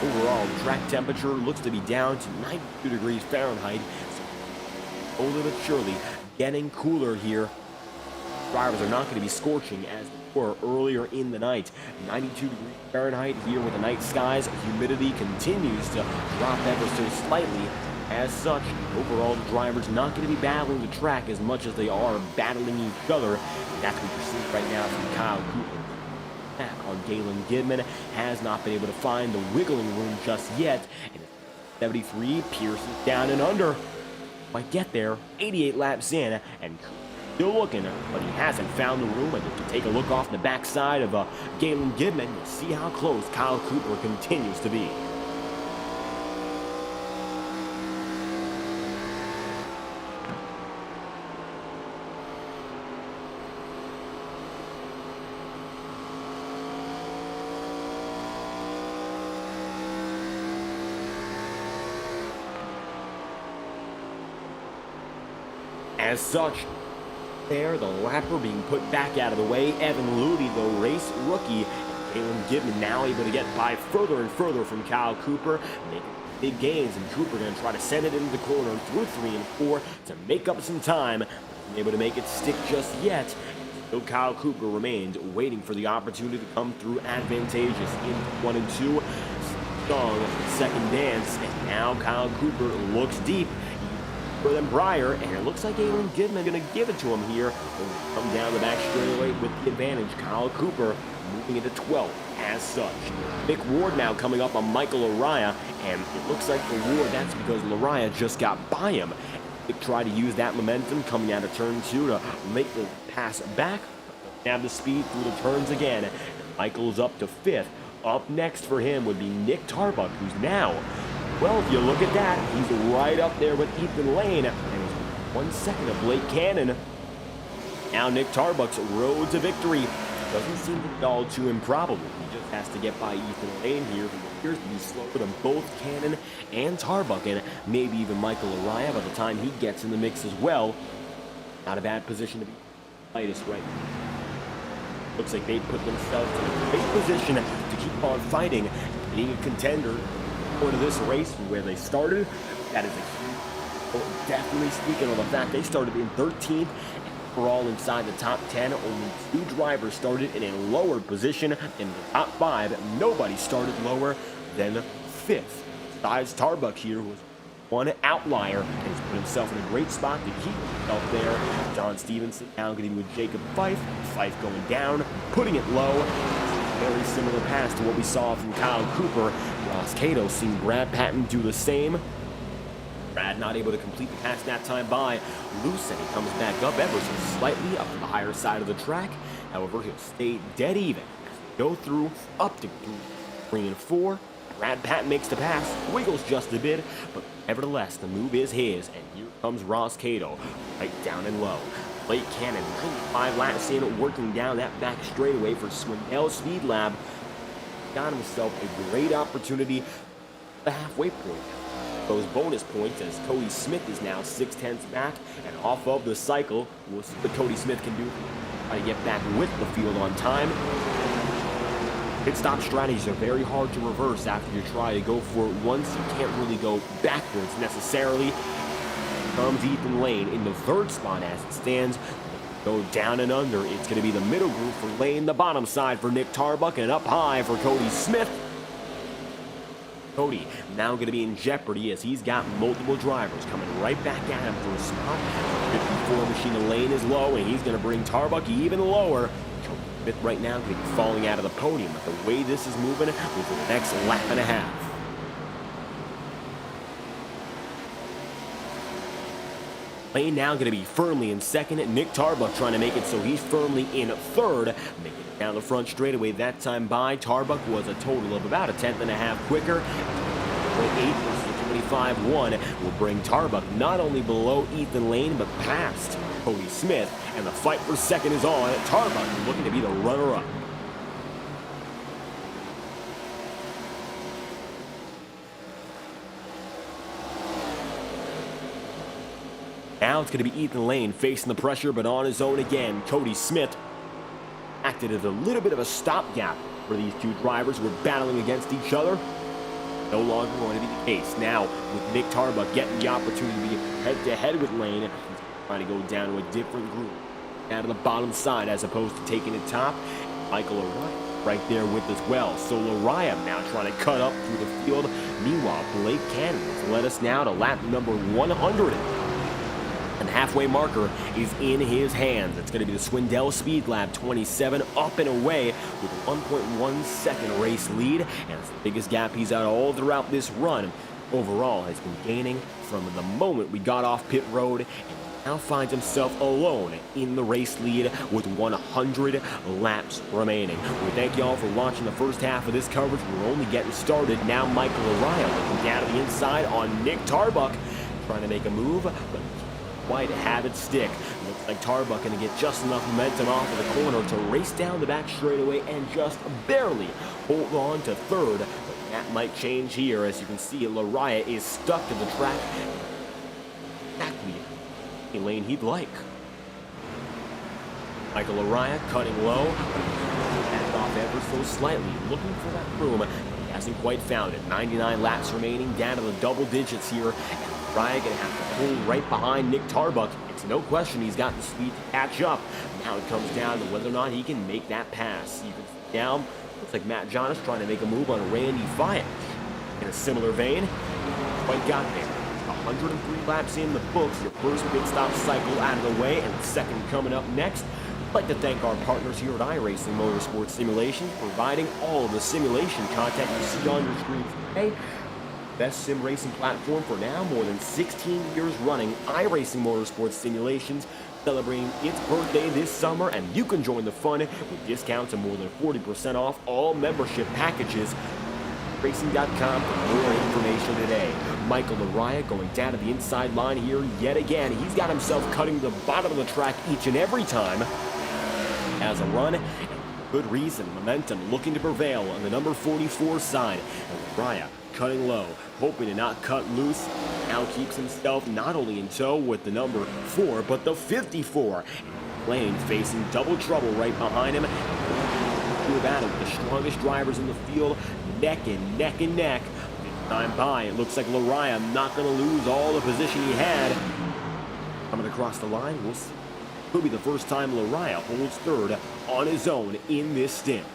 Overall, track temperature looks to be down to 92 degrees Fahrenheit. So slowly but surely getting cooler here. Drivers are not going to be scorching as the or earlier in the night. 92 degrees Fahrenheit here with the night skies. Humidity continues to drop ever so slightly. As such, overall, the drivers not going to be battling the track as much as they are battling each other. And that's what you're seeing right now from Kyle Cooper. Back on Galen Gidman has not been able to find the wiggling room just yet. And 73 pierces down and under. Might get there. 88 laps in, and still looking, but he hasn't found the room. And if you take a look off the backside of Galen Gidman, you'll see how close Kyle Cooper continues to be. As such, there, the lapper being put back out of the way. Evan Ludy, the race rookie. Galen Gidman now able to get by further and further from Kyle Cooper, making big gains, and Cooper going to try to send it into the corner through 3 and 4 to make up some time. Not able to make it stick just yet. Still, Kyle Cooper remains waiting for the opportunity to come through advantageous in 1 and 2. Strong second dance, and now Kyle Cooper looks deep than Breyer, and it looks like Galen Gidman going to give it to him here. Come down the back straightaway with the advantage. Kyle Cooper moving into 12th as such. Mick Ward now coming up on Michael Araya, and it looks like for Ward, that's because Laraya just got by him. Mick tried to use that momentum coming out of turn 2 to make the pass back. Have the speed through the turns again. Michael's up to 5th. Up next for him would be Nick Tarbuck, who's now, well, if you look at that, he's right up there with Ethan Lane, and he's 1 second of Blake Cannon. Now Nick Tarbuck's road to victory doesn't seem to be all too improbable. He just has to get by Ethan Lane here, who appears to be slower than both Cannon and Tarbuck, and maybe even Michael Araya by the time he gets in the mix as well. Not a bad position to be lightest right now. Looks like they put themselves in a great position to keep on fighting, being a contender to this race from where they started. That is a huge, definitely speaking of the fact they started in 13th, we're all inside the top 10. Only 2 drivers started in a lower position in the top 5. Nobody started lower than 5th. Besides Tarbuck here was one outlier, and he's put himself in a great spot to keep himself there. John Stevenson now going to be with Jacob Fife. Fife going down, putting it low. Very similar pass to what we saw from Kyle Cooper. Ross Cato seeing Brad Patton do the same. Brad not able to complete the pass that time by Luce, and he comes back up ever so slightly up to the higher side of the track. However, he'll stay dead even. Go through up to 3 and 4. Brad Patton makes the pass, wiggles just a bit, but nevertheless, the move is his, and here comes Ross Cato, right down and low. Blake Cannon, 95 laps in, working down that back straightaway for Swindell Speed Lab. Got himself a great opportunity at the halfway point. Those bonus points as Cody Smith is now 6/10 back and off of the cycle. We'll see what Cody Smith can do. Try to get back with the field on time. Pit stop strategies are very hard to reverse after you try to go for it once. You can't really go backwards necessarily. Comes Ethan Lane in the 3rd spot as it stands. Go down and under. It's going to be the middle group for Lane, the bottom side for Nick Tarbuck, and up high for Cody Smith. Cody now going to be in jeopardy as he's got multiple drivers coming right back at him for a spot. 54 Machine Lane is low, and he's going to bring Tarbuck even lower. Cody Smith right now going to be falling out of the podium, but the way this is moving with the next lap and a half. Lane now going to be firmly in 2nd. Nick Tarbuck trying to make it so he's firmly in 3rd. Making it down the front straightaway that time by. Tarbuck was a total of about a 10th and a half quicker. 8 versus 25-1 will bring Tarbuck not only below Ethan Lane, but past Cody Smith. And the fight for 2nd is on. Tarbuck looking to be the runner-up. Now it's going to be Ethan Lane facing the pressure, but on his own again. Cody Smith acted as a little bit of a stopgap for these 2 drivers who were battling against each other. No longer going to be the case. Now, with Nick Tarbuck getting the opportunity to be head-to-head with Lane, he's trying to go down to a different group. Down to the bottom side as opposed to taking it top. Michael O'Ryan right there with as well. So Lariah now trying to cut up through the field. Meanwhile, Blake Cannon has led us now to lap number 100. And the halfway marker is in his hands. It's going to be the Swindell Speed Lab 27 up and away with a 1.1 second race lead. And it's the biggest gap he's had all throughout this run. Overall has been gaining from the moment we got off pit road, and now finds himself alone in the race lead with 100 laps remaining. We thank you all for watching the first half of this coverage. We're only getting started. Now Michael O'Ryan looking down to the inside on Nick Tarbuck, trying to make a move, but quite have it stick. Looks like Tarbuck going to get just enough momentum off of the corner to race down the back straightaway and just barely hold on to third. But that might change here. As you can see, Lariah is stuck to the track. Exactly a lane he'd like. Michael Lariah cutting low, backed off ever so slightly, looking for that room. He hasn't quite found it. 99 laps remaining, down to the double digits here. And Lariah gonna have to pull right behind Nick Tarbuck. It's no question he's got the speed to catch up. Now it comes down to whether or not he can make that pass. You can see down, looks like Matt Jonas trying to make a move on Randy Fiat. In a similar vein, quite got there. 103 laps in the books, your first pit stop cycle out of the way, and the second coming up next. I'd like to thank our partners here at iRacing Motorsport Simulations, providing all of the simulation content you see on your screens today. Best sim racing platform for now, more than 16 years running. iRacing Motorsport Simulations celebrating its birthday this summer, and you can join the fun with discounts of more than 40% off all membership packages. Racing.com for more information today. Michael Lariah going down to the inside line here yet again. He's got himself cutting the bottom of the track each and every time. As a run, and good reason, momentum looking to prevail on the number 44 side. And Lariah cutting low, hoping to not cut loose. Now keeps himself not only in tow with the number 4, but the 54. Lane facing double trouble right behind him. Through a battle with the strongest drivers in the field, neck and neck and neck. Time by, it looks like Lariah not going to lose all the position he had. Coming across the line, we'll see. Could be the first time Lariah holds third on his own in this stint.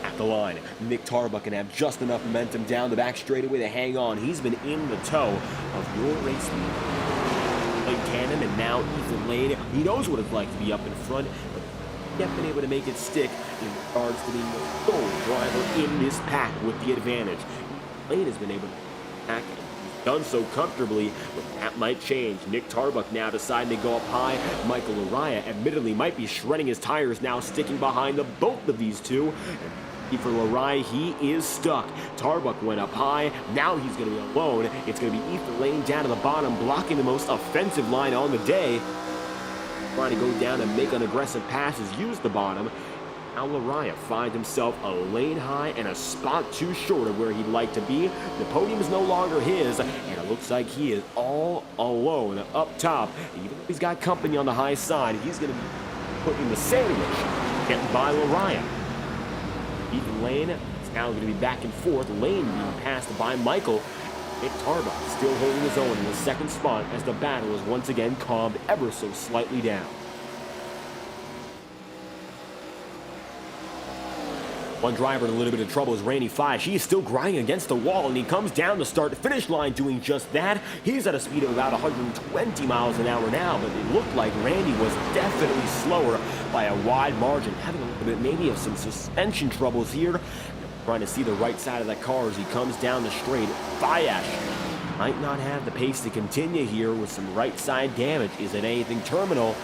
At the line, Nick Tarbuck can have just enough momentum down the back straightaway to hang on. He's been in the tow of your race lead. Blake Cannon and now Ethan Lane. He knows what it's like to be up in front, but yet been able to make it stick in regards to being the sole driver in this pack with the advantage. Lane has been able to attack and he's done so comfortably, but that might change. Nick Tarbuck now deciding to go up high. Michael Lariah admittedly might be shredding his tires now, sticking behind the both of these two. And for Lariah, he is stuck. Tarbuck went up high. Now he's going to be alone. It's going to be Ethan Lane down to the bottom, blocking the most offensive line on the day. Trying to go down and make an aggressive passes, use the bottom. Now Lariah finds himself a lane high and a spot too short of where he'd like to be. The podium is no longer his, and it looks like he is all alone up top. Even if he's got company on the high side, he's going to be put in the sandwich, getting by Lariah. Ethan Lane is now going to be back and forth. Lane being passed by Michael. Nick Tarbuck still holding his own in the second spot as the battle is once again calmed ever so slightly down. One driver in a little bit of trouble is Randy Fiat. She is still grinding against the wall, and he comes down the start-to-finish line doing just that. He's at a speed of about 120 miles an hour now, but it looked like Randy was definitely slower by a wide margin, having a little bit maybe of some suspension troubles here. Trying to see the right side of that car as he comes down the straight. Fiat might not have the pace to continue here with some right side damage. Is it anything terminal?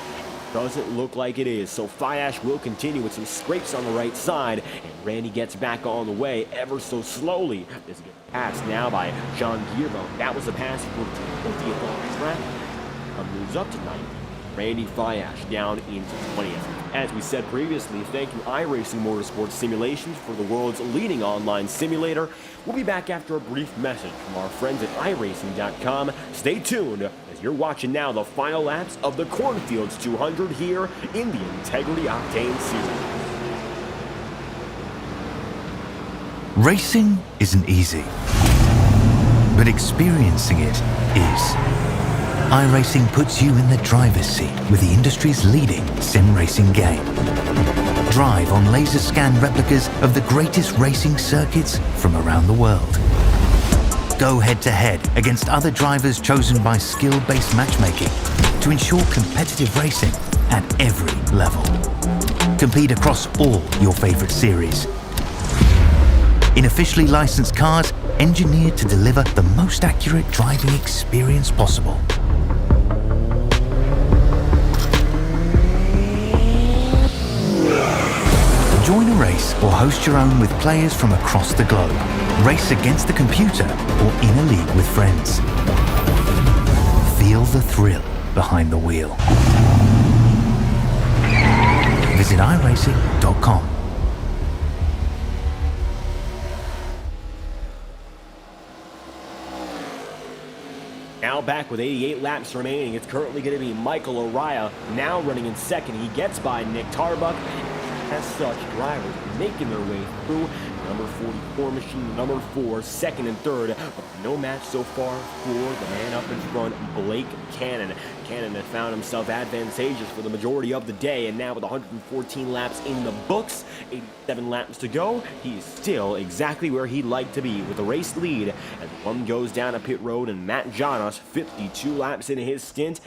Doesn't look like it is. So Fiat will continue with some scrapes on the right side, and Randy gets back on the way ever so slowly. This gets passed now by John Guillermo. That was a pass for 50th on the track. Moves up to 90. Randy Fiat down into 20th. As we said previously, thank you iRacing Motorsport Simulations for the world's leading online simulator. We'll be back after a brief message from our friends at iRacing.com. Stay tuned as you're watching now the final laps of the Cornfields 200 here in the Integrity Octane Series. Racing isn't easy, but experiencing it is. iRacing puts you in the driver's seat with the industry's leading sim racing game. Drive on laser scan replicas of the greatest racing circuits from around the world. Go head-to-head against other drivers chosen by skill-based matchmaking to ensure competitive racing at every level. Compete across all your favorite series. In officially licensed cars, engineered to deliver the most accurate driving experience possible. Join a race or host your own with players from across the globe. Race against the computer or in a league with friends. Feel the thrill behind the wheel. Visit iRacing.com. Now back with 88 laps remaining, it's currently going to be Michael Araya now running in second. He gets by Nick Tarbuck. As such, drivers making their way through. Number 44 machine, number 4, second and third. But no match so far for the man up in front, Blake Cannon. Cannon had found himself advantageous for the majority of the day, and now with 114 laps in the books, 87 laps to go, he's still exactly where he'd like to be with the race lead. And one goes down a pit road, and Matt Janos, 52 laps into his stint.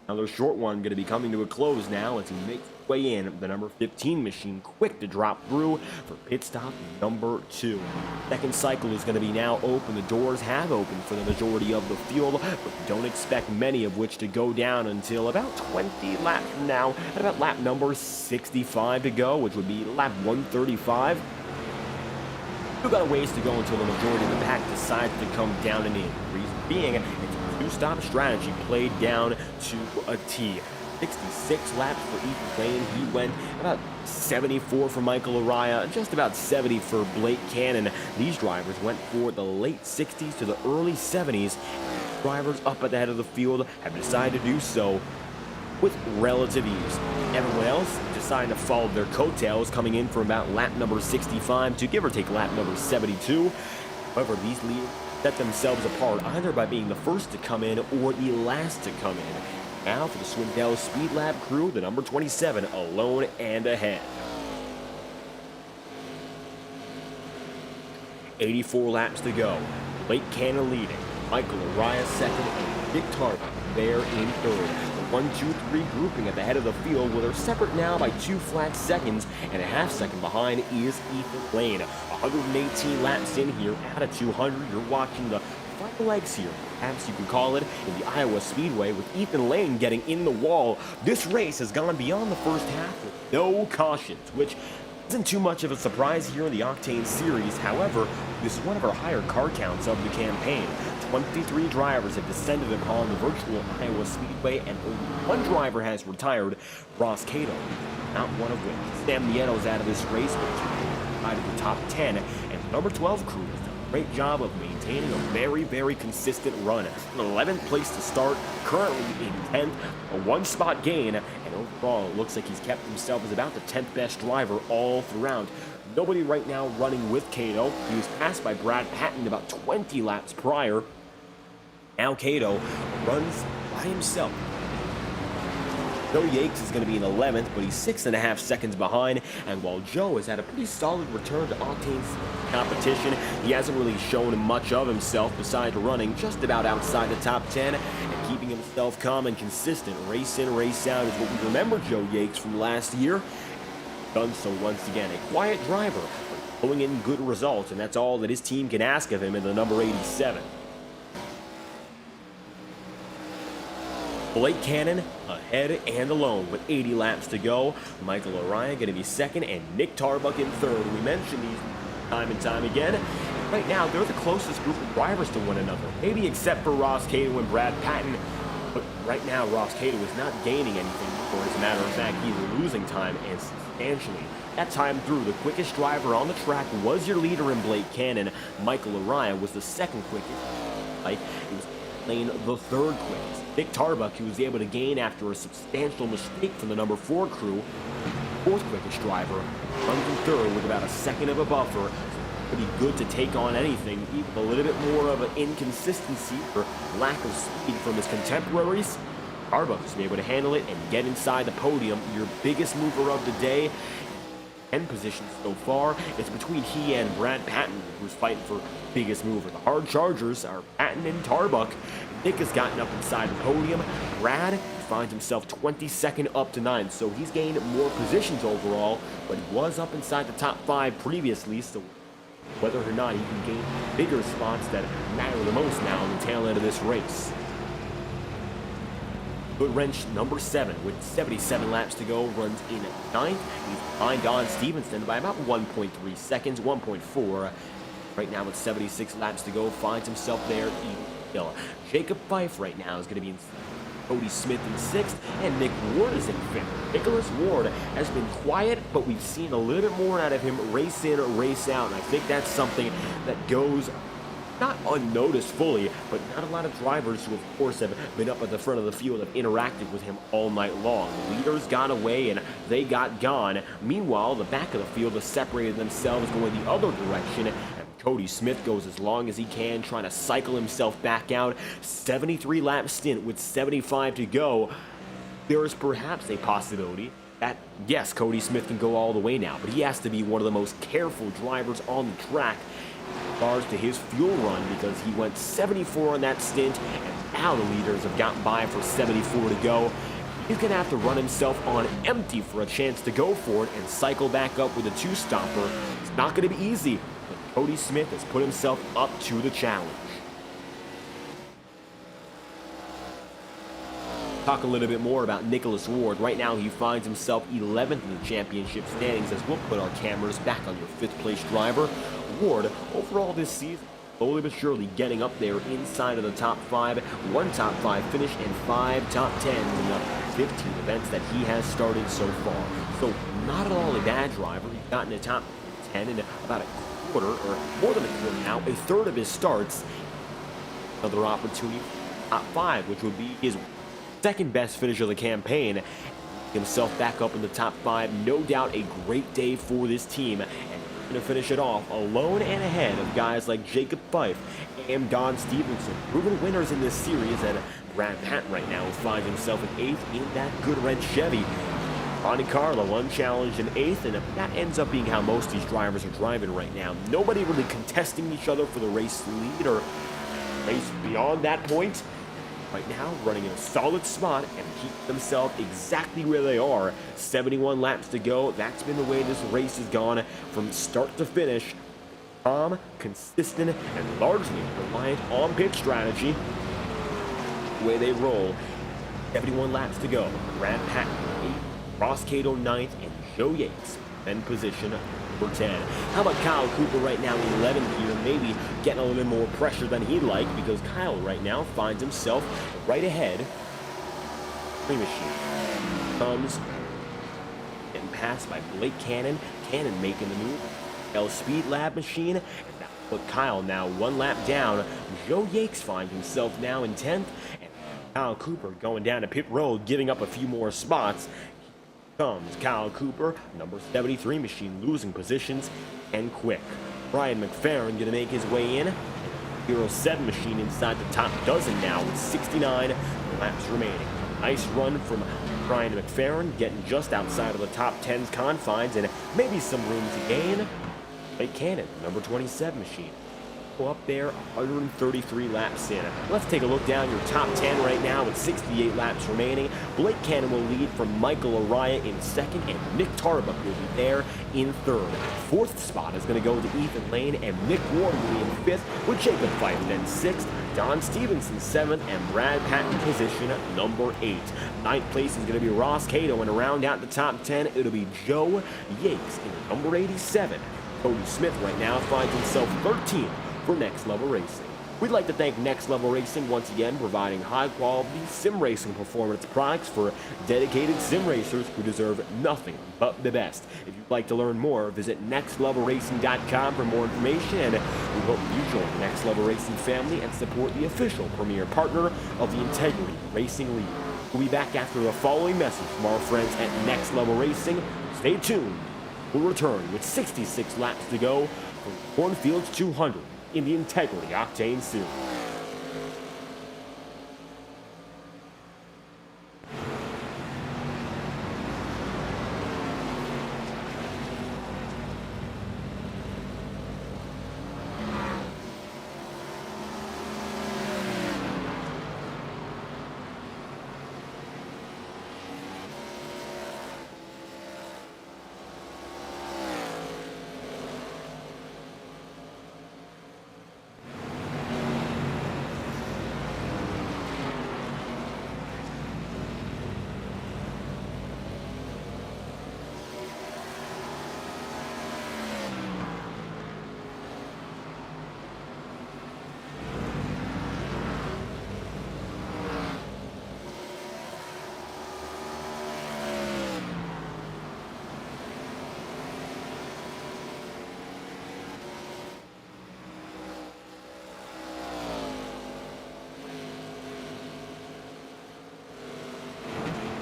Another short one going to be coming to a close now as he makes his way in. The number 15 machine quick to drop through for pit stop number 2. Second cycle is going to be now open. The doors have opened for the majority of the field, but don't expect many of which to go down until about 20 laps from now, at about lap number 65 to go, which would be lap 135. We've got a ways to go until the majority of the pack decides to come down and in. The reason being, it's a two-stop strategy played down to a T. 66 laps for Ethan Lane. He went about 74 for Michael Araya, just about 70 for Blake Cannon. These drivers went for the late 60s to the early 70s. Drivers up at the head of the field have decided to do so with relative ease. Everyone else deciding to follow their coattails, coming in for about lap number 65 to give or take lap number 72. However, these leaders set themselves apart either by being the first to come in or the last to come in. Now for the Swindell Speed Lab crew, the number 27 alone and ahead. 84 laps to go. Blake Cannon leading. Michael Araya second and Dick Tarbuck there in third. The 1-2-3 grouping at the head of the field, where they're separate now by 2 flat seconds, and a half second behind is Ethan Lane. 118 laps in here at a 200. You're watching the final legs here, perhaps you can call it, in the Iowa Speedway, with Ethan Lane getting in the wall. This race has gone beyond the first half with no cautions, which isn't too much of a surprise here in the Octane Series. However, this is one of our higher car counts of the campaign. 23 drivers have descended upon the virtual Iowa Speedway, and only one driver has retired, Ross Cato, not one of which. Sam Nieto's out of this race, but out of the top 10, and the number 12 crew has done a great job of maintaining a very, very consistent run. An 11th place to start, currently in 10th, a 1-spot gain, and overall it looks like he's kept himself as about the 10th best driver all throughout. Nobody right now running with Cato. He was passed by Brad Patton about 20 laps prior. Now Cato runs by himself. Joe Yakes is going to be in 11th, but he's 6.5 seconds behind. And while Joe has had a pretty solid return to Octane's competition, he hasn't really shown much of himself besides running just about outside the top 10 and keeping himself calm and consistent. Race in, race out is what we remember Joe Yakes from last year. Done so once again. A quiet driver, but pulling in good results, and that's all that his team can ask of him in the number 87. Blake Cannon ahead and alone with 80 laps to go. Michael Araya going to be second, and Nick Tarbuck in third. We mentioned these time and time again. Right now, they're the closest group of drivers to one another, maybe except for Ross Cato and Brad Patton. But right now, Ross Cato is not gaining anything, or as a matter of fact, he's losing time, and substantially. That time through, the quickest driver on the track was your leader in Blake Cannon. Michael Araya was the second quickest. Like, he was playing the third quickest. Nick Tarbuck, who was able to gain after a substantial mistake from the number 4 crew, fourth quickest driver, runs in third with about a second of a buffer. to be good to take on anything, even a little bit more of an inconsistency or lack of speed from his contemporaries. Starbuck has been able to handle it and get inside the podium. Your biggest mover of the day, 10 positions so far. It's between he and Brad Patton, who's fighting for biggest mover. The hard chargers are Patton and Tarbuck. Nick has gotten up inside the podium. Brad finds himself 22nd up to 9, so he's gained more positions overall, but he was up inside the top 5 previously, so whether or not he can gain bigger spots that matter the most now in the tail end of this race. Good wrench number 7 with 77 laps to go runs in 9th. He's behind Don Stevenson by about 1.3 seconds, 1.4. Right now with 76 laps to go, finds himself there even still. Jacob Fife right now is going to be in Cody Smith in 6th, and Nick Ward is in 5th. Nicholas Ward has been quiet, but we've seen a little bit more out of him race in, race out, and I think that's something that goes not unnoticed fully, but not a lot of drivers who, of course, have been up at the front of the field have interacted with him all night long. The leaders got away and they got gone. Meanwhile, the back of the field has separated themselves going the other direction. Cody Smith goes as long as he can, trying to cycle himself back out. 73 lap stint with 75 to go. There is perhaps a possibility that, yes, Cody Smith can go all the way now, but he has to be one of the most careful drivers on the track in regards to his fuel run, because he went 74 on that stint, and now the leaders have gotten by for 74 to go. He's going to have to run himself on empty for a chance to go for it and cycle back up with a 2-stopper. It's not going to be easy, but Cody Smith has put himself up to the challenge. Talk a little bit more about Nicholas Ward. Right now he finds himself 11th in the championship standings, as we'll put our cameras back on your 5th place driver. Ward, overall this season, slowly but surely getting up there inside of the top 5. 1 top 5 finish and 5 top 10s in the 15 events that he has started so far. So not at all a bad driver. He's gotten a top 10 in about a quarter, or more than a quarter now, a third of his starts. Another opportunity, top 5, which would be his second best finish of the campaign. Himself back up in the top 5. No doubt a great day for this team, and going to finish it off alone and ahead of guys like Jacob Fife and Don Stevenson, proven winners in this series. And Brad Patton right now finds himself in 8th in that good red Chevy. Monte Carlo unchallenged in 8th, and that ends up being how most of these drivers are driving right now. Nobody really contesting each other for the race lead or race beyond that point. Right now, running in a solid spot and keep themselves exactly where they are. 71 laps to go. That's been the way this race has gone from start to finish. Calm, consistent, and largely reliant on pit strategy. The way they roll. 71 laps to go. Brad Patton 8th, Ross Cato 9th, and Joe Yates in position number 10. How about Kyle Cooper right now 11th here, maybe getting a little bit more pressure than he'd like, because Kyle right now finds himself right ahead. Free machine comes getting passed by Blake Cannon. Cannon making the move. Speed Lab machine, and that put Kyle now 1 lap down. Joe Yates finds himself now in 10th, and Kyle Cooper going down to pit road, giving up a few more spots. Comes Kyle Cooper, number 73 machine, losing positions and quick. Brian McFerrin going to make his way in. Hero 7 machine inside the top dozen now with 69 laps remaining. Nice run from Brian McFerrin, getting just outside of the top 10's confines and maybe some room to gain. Blake Cannon, number 27 machine. Up there, 133 laps in. Let's take a look down your top 10 right now with 68 laps remaining. Blake Cannon will lead from Michael Araya in 2nd, and Nick Tarbuck will be there in 3rd. 4th spot is going to go to Ethan Lane, and Nick Ward will be in 5th, with Jacob Fife then 6th, Don Stevenson 7th, and Brad Patton position number 8. 9th place is going to be Ross Cato, and to round out the top 10, it'll be Joe Yates in number 87. Cody Smith right now finds himself 13th. For Next Level Racing. We'd like to thank Next Level Racing once again, providing high-quality sim racing performance products for dedicated sim racers who deserve nothing but the best. If you'd like to learn more, visit nextlevelracing.com for more information, and we hope you join the Next Level Racing family and support the official premier partner of the Integrity Racing League. We'll be back after the following message from our friends at Next Level Racing. Stay tuned will return with 66 laps to go from Cornfields 200 in the Integrity Octane Series.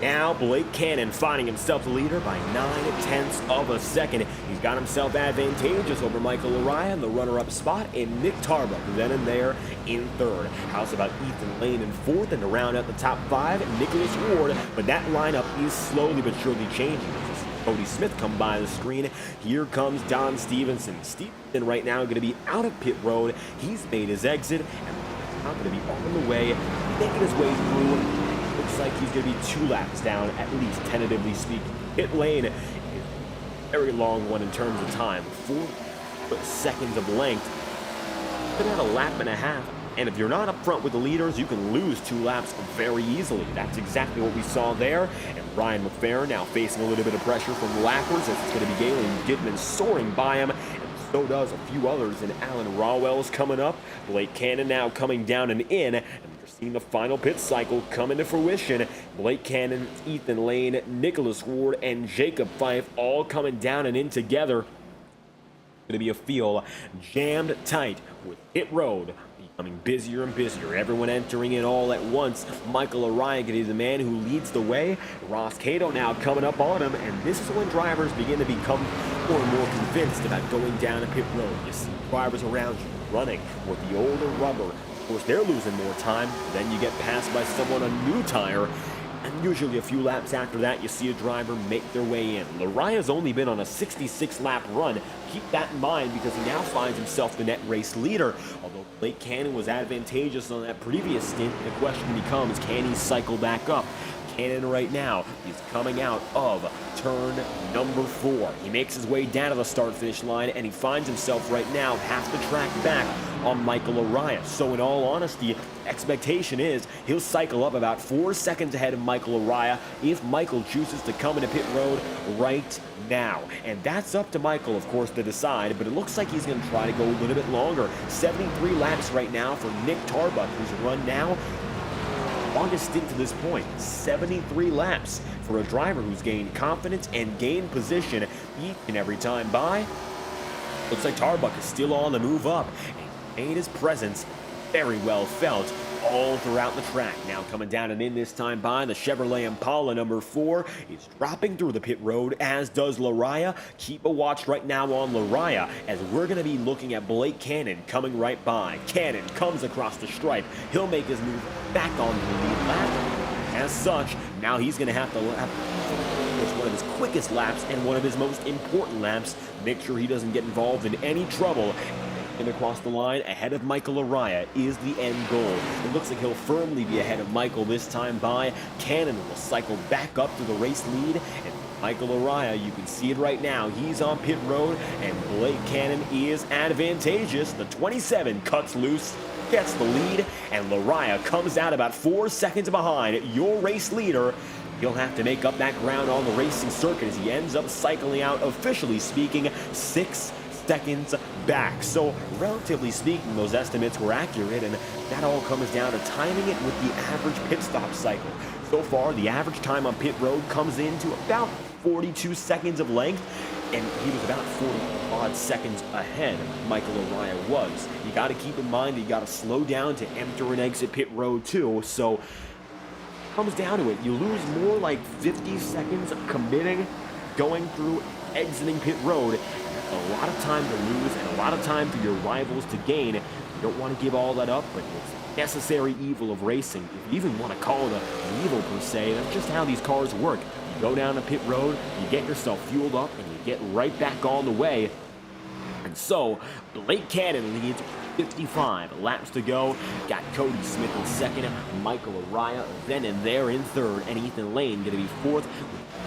Now Blake Cannon finding himself the leader by 9/10 of a second. He's got himself advantageous over Michael Lariah in the runner-up spot, and Nick Tarbuck then and there in third. How's about Ethan Lane in fourth, and to round out the top five, Nicholas Ward, but that lineup is slowly but surely changing. Cody Smith come by the screen. Here comes Don Stevenson. Stevenson right now going to be out of pit road. He's made his exit, and not going to be on the way, making his way through. Looks like he's going to be 2 laps down, at least tentatively speaking. Pit lane is a very long one in terms of time. 4 seconds of length. Been at a lap and a half. And if you're not up front with the leaders, you can lose 2 laps very easily. That's exactly what we saw there. And Ryan McFerrin now facing a little bit of pressure from lappers, as it's going to be Galen Gitman soaring by him. And so does a few others. And Alan Rawell's coming up. Blake Cannon now coming down and in. And we're seeing the final pit cycle come into fruition. Blake Cannon, Ethan Lane, Nicholas Ward, and Jacob Fife all coming down and in together. Going to be a field jammed tight with pit road becoming busier and busier. Everyone entering in all at once. Michael Orion is the man who leads the way. Ross Cato now coming up on him, and this is when drivers begin to become more and more convinced about going down a pit road. You see drivers around you running with the older rubber. Of course, they're losing more time. Then you get passed by someone on new tire. And usually a few laps after that, you see a driver make their way in. Lariah's only been on a 66-lap run. Keep that in mind because he now finds himself the net race leader. Although Blake Cannon was advantageous on that previous stint, the question becomes, can he cycle back up? Cannon right now is coming out of turn number 4. He makes his way down to the start-finish line, and he finds himself right now half the track back on Michael Orion. So in all honesty, expectation is he'll cycle up about 4 seconds ahead of Michael Orion if Michael chooses to come into pit road right now. And that's up to Michael, of course, to decide, but it looks like he's going to try to go a little bit longer. 73 laps right now for Nick Tarbuck, who's run now longest stint to this point. 73 laps for a driver who's gained confidence and gained position each and every time by. Looks like Tarbuck is still on the move up and made his presence very well felt all throughout the track. Now coming down and in this time by the Chevrolet Impala number 4 is dropping through the pit road, as does Lariah. Keep a watch right now on Lariah, as we're going to be looking at Blake Cannon coming right by. Cannon comes across the stripe. He'll make his move back on the lead lap. As such, now he's going to have to lap one of his quickest laps and one of his most important laps. Make sure he doesn't get involved in any trouble. And across the line, ahead of Michael Lariah is the end goal. It looks like he'll firmly be ahead of Michael this time by. Cannon will cycle back up to the race lead, and Michael Lariah, you can see it right now, he's on pit road, and Blake Cannon is advantageous. The 27 cuts loose, gets the lead, and Lariah comes out about 4 seconds behind your race leader. He'll have to make up that ground on the racing circuit as he ends up cycling out, officially speaking, 6 seconds back. So relatively speaking, those estimates were accurate, and that all comes down to timing it with the average pit stop cycle. So far, the average time on pit road comes into about 42 seconds of length, and he was about 40-odd seconds ahead. Michael Orion was. You got to keep in mind that you got to slow down to enter and exit pit road too. So comes down to it, you lose more like 50 seconds committing going through exiting pit road. A lot of time to lose and a lot of time for your rivals to gain. You don't want to give all that up, but it's a necessary evil of racing. If you even want to call it an evil per se, that's just how these cars work. You go down the pit road, you get yourself fueled up, and you get right back on the way. And so, Blake Cannon leads 55 laps to go. Got Cody Smith in second, Michael Araya then and there in third, and Ethan Lane going to be fourth.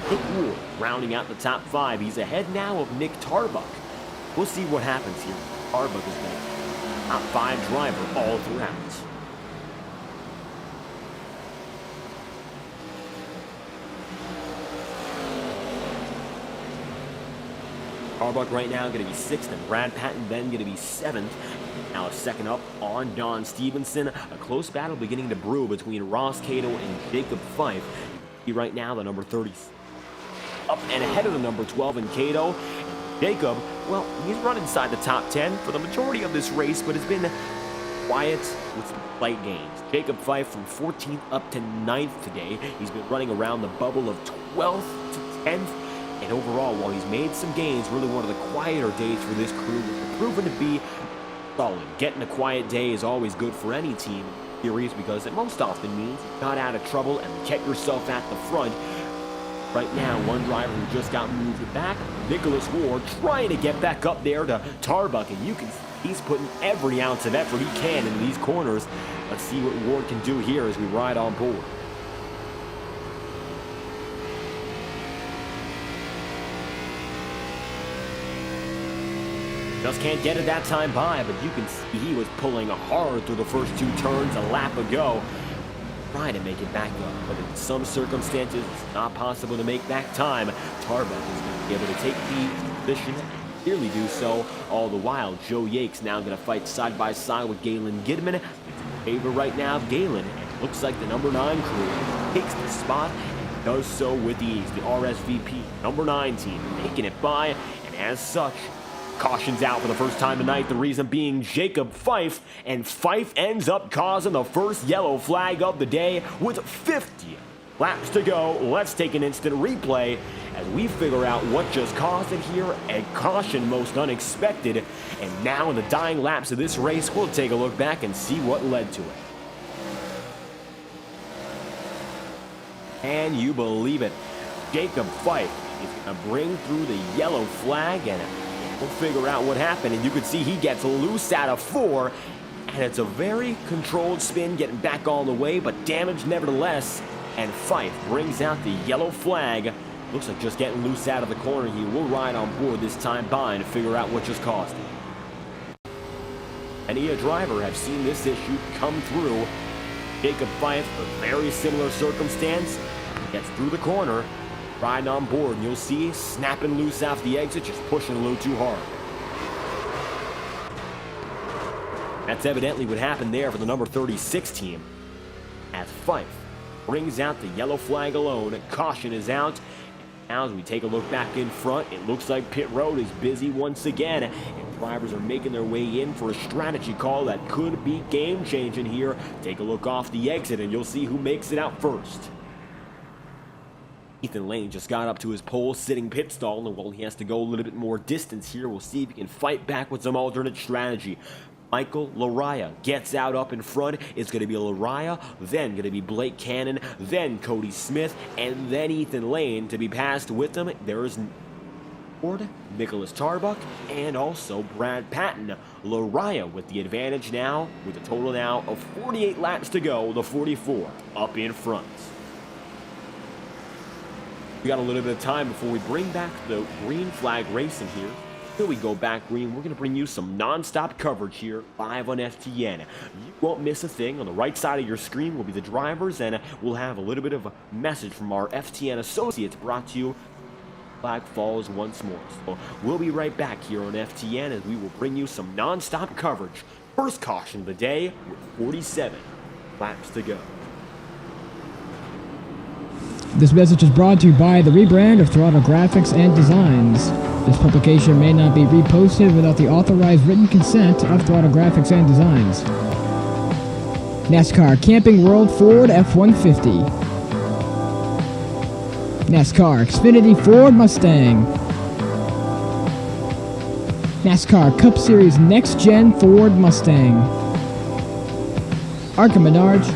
Nick Wood rounding out the top 5. He's ahead now of Nick Tarbuck. We'll see what happens here. Tarbuck has been a top 5 driver all throughout. Tarbuck right now going to be 6th, and Brad Patton then going to be 7th. Now second up on Don Stevenson. A close battle beginning to brew between Ross Cato and Jacob Fife. Right now the number 30 up and ahead of the number 12 in Cato. Jacob, well, he's run inside the top 10 for the majority of this race, but has been quiet with some light gains. Jacob Fife from 14th up to 9th today. He's been running around the bubble of 12th to 10th. And overall, while he's made some gains, really one of the quieter days for this crew, which has proven to be solid. Getting a quiet day is always good for any team in series because it most often means you got out of trouble and kept yourself at the front. Right now, one driver who just got moved back, Nicholas Ward, trying to get back up there to Tarbuck, and you can see he's putting every ounce of effort he can into these corners. Let's see what Ward can do here as we ride on board. Just can't get it that time by, but you can see he was pulling hard through the first 2 turns a lap ago. Trying to make it back up, but in some circumstances, it's not possible to make back time. Tarbuck is going to be able to take the position and clearly do so. All the while, Joe Yakes now going to fight side by side with Galen Gidman. It's in favor right now of Galen, and it looks like the number 9 crew takes the spot and does so with ease. The RSVP number 9 team making it by, and as such, caution's out for the first time tonight, the reason being Jacob Fife, and Fife ends up causing the first yellow flag of the day with 50 laps to go. Let's take an instant replay as we figure out what just caused it here. A caution most unexpected, and now in the dying laps of this race, we'll take a look back and see what led to it. Can you believe it? Jacob Fife is going to bring through the yellow flag, and we'll figure out what happened, and you can see he gets loose out of 4, and it's a very controlled spin getting back on the way, but damage nevertheless, and Fife brings out the yellow flag. Looks like just getting loose out of the corner here. We'll ride on board this time by and figure out what just caused it. Many a driver have seen this issue come through. Jacob Fife, a very similar circumstance, gets through the corner, riding on board, and you'll see snapping loose off the exit, just pushing a little too hard. That's evidently what happened there for the number 36 team, as Fife brings out the yellow flag alone. Caution is out. Now as we take a look back in front, it looks like pit road is busy once again, and drivers are making their way in for a strategy call that could be game-changing here. Take a look off the exit, and you'll see who makes it out first. Ethan Lane just got up to his pole, sitting pit stall, and while he has to go a little bit more distance here, we'll see if he can fight back with some alternate strategy. Michael Laraya gets out up in front. It's going to be Laraya, then going to be Blake Cannon, then Cody Smith, and then Ethan Lane to be passed with them. There is Ford, Nicholas Tarbuck, and also Brad Patton. Laraya with the advantage now, with a total now of 48 laps to go, the 44 up in front. We got a little bit of time before we bring back the green flag racing here. Until we go back green, we're going to bring you some non-stop coverage here live on FTN. You won't miss a thing. On the right side of your screen will be the drivers, and we'll have a little bit of a message from our FTN associates brought to you. Flag falls once more. So we'll be right back here on FTN as we will bring you some non-stop coverage. First caution of the day with 47 laps to go. This message is brought to you by the rebrand of Throttle Graphics and Designs. This publication may not be reposted without the authorized written consent of Throttle Graphics and Designs. NASCAR Camping World Ford F-150. NASCAR Xfinity Ford Mustang. NASCAR Cup Series Next-Gen Ford Mustang. Arca Menards.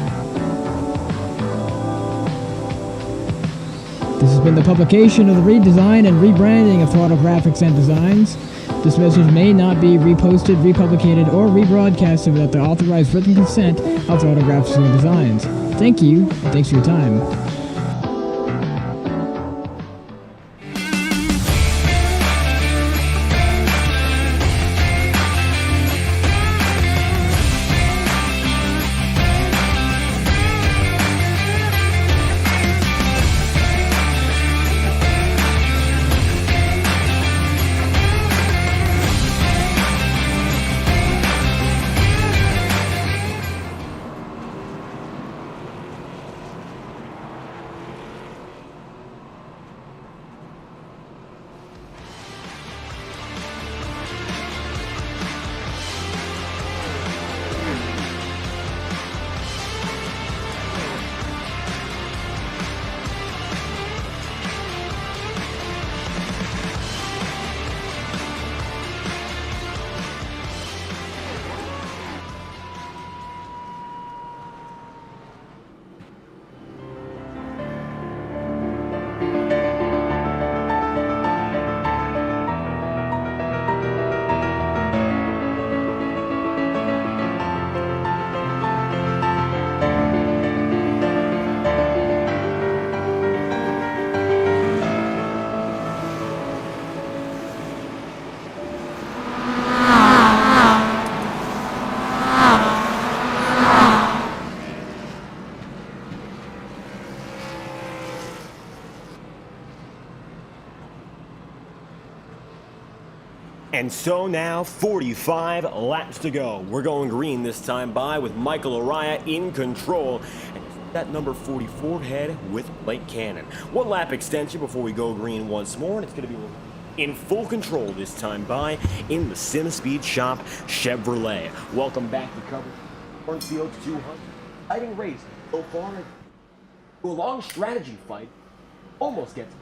This has been the publication of the redesign and rebranding of Throttle Graphics and Designs. This message may not be reposted, republicated, or rebroadcasted without the authorized written consent of Throttle Graphics and Designs. Thank you, and thanks for your time. And so now, 45 laps to go. We're going green this time by with Michael Araya in control. And that number 44 head with Blake Cannon. One lap extension before we go green once more, and it's going to be in full control this time by in the Sim-Speed Shop Chevrolet. Welcome back to cover Cornfields 200. Exciting race so far. A long strategy fight. Almost gets it.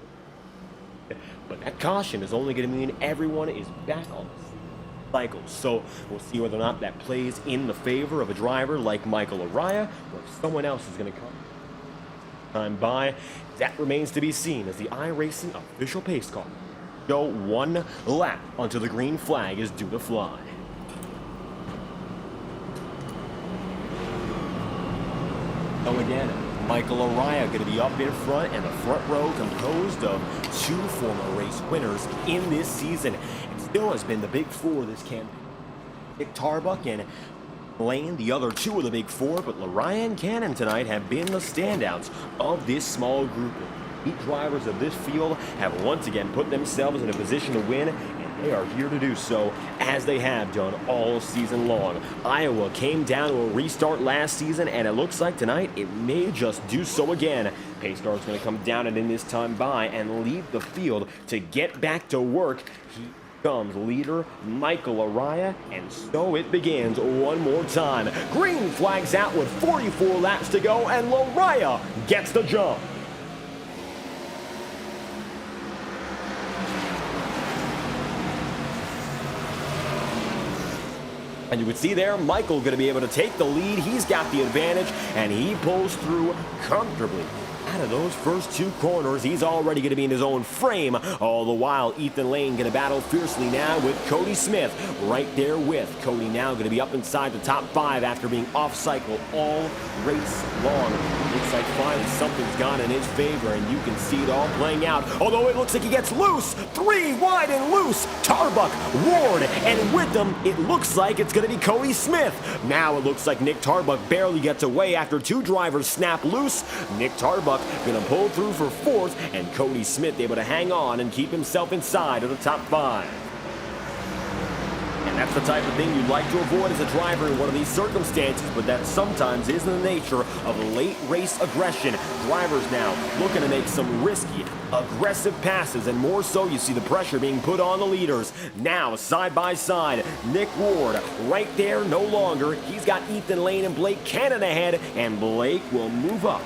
But that caution is only going to mean everyone is back on the cycle. So we'll see whether or not that plays in the favor of a driver like Michael Araya, or if someone else is going to come time by. That remains to be seen as the iRacing official pace car. Go one lap until the green flag is due to fly. So again, Michael Araya going to be up in front, and the front row composed of two former race winners in this season. It still has been the big four this campaign. Nick Tarbuck and Lane, the other two of the big four, but Araya and Cannon tonight have been the standouts of this small group. Elite drivers of this field have once again put themselves in a position to win, and they are here to do so, as they have done all season long. Iowa came down to a restart last season, and it looks like tonight it may just do so again. Pace car is going to come down and in this time by and leave the field to get back to work. He comes leader Michael Araya, and so it begins one more time. Green flags out with 44 laps to go, and Araya gets the jump. And you would see there, Michael going to be able to take the lead. He's got the advantage, and he pulls through comfortably. Out of those first two corners, he's already going to be in his own frame. All the while, Ethan Lane going to battle fiercely now with Cody Smith right there with. Cody now going to be up inside the top five after being off cycle all race long. Looks like finally something's gone in his favor, and you can see it all playing out. Although it looks like he gets loose. 3 wide and loose. Tarbuck, Ward, and with them, it looks like it's going to be Cody Smith. Now it looks like Nick Tarbuck barely gets away after two drivers snap loose. Nick Tarbuck going to pull through for fourth, and Cody Smith able to hang on and keep himself inside of the top five. And that's the type of thing you'd like to avoid as a driver in one of these circumstances, but that sometimes is in the nature of late race aggression. Drivers now looking to make some risky, aggressive passes, and more so you see the pressure being put on the leaders. Now, side by side, Nick Ward right there, no longer. He's got Ethan Lane and Blake Cannon ahead, and Blake will move up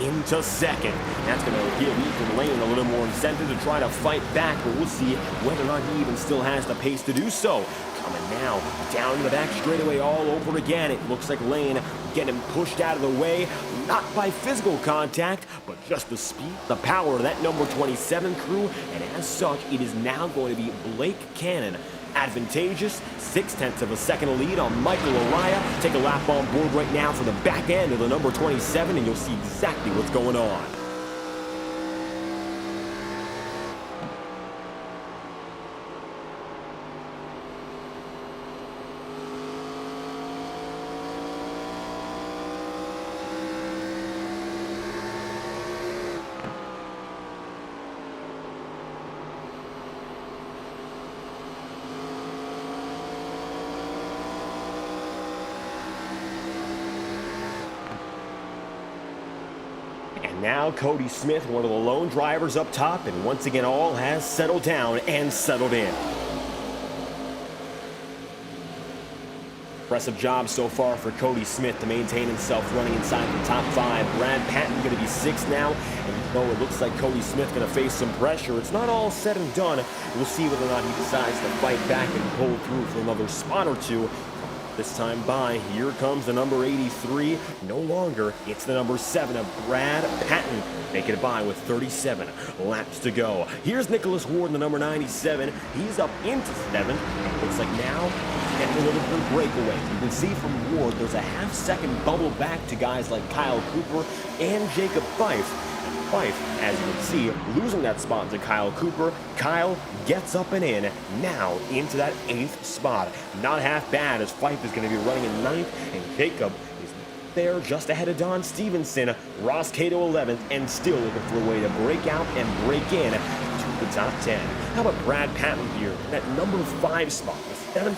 into second. That's going to give Ethan Lane a little more incentive to try to fight back, but we'll see whether or not he even still has the pace to do so. Coming now down to the back straightaway all over again. It looks like Lane getting pushed out of the way, not by physical contact, but just the speed, the power of that number 27 crew, and as such, it is now going to be Blake Cannon. Advantageous, 0.6 of a second lead on Michael Araya. Take a lap on board right now for the back end of the number 27, and you'll see exactly what's going on. Now Cody Smith, one of the lone drivers up top, and once again all has settled down and settled in. Impressive job so far for Cody Smith to maintain himself running inside the top 5. Brad Patton going to be 6th now, and though it looks like Cody Smith going to face some pressure, it's not all said and done. We'll see whether or not he decides to fight back and pull through for another spot or two. This time by, here comes the number 83. No longer, it's the number 7 of Brad Patton, making it by with 37 laps to go. Here's Nicholas Ward, the number 97. He's up into 7th. Looks like now getting a little bit of breakaway. You can see from Ward, there's a half-second bubble back to guys like Kyle Cooper and Jacob Fife. Fife, as you can see, losing that spot to Kyle Cooper. Kyle gets up and in, now into that 8th spot. Not half bad, as Fife is going to be running in 9th, and Jacob is there just ahead of Don Stevenson. Ross Cato 11th, and still looking for a way to break out and break in to the top 10. How about Brad Patton here, that number 5 spot, the 7th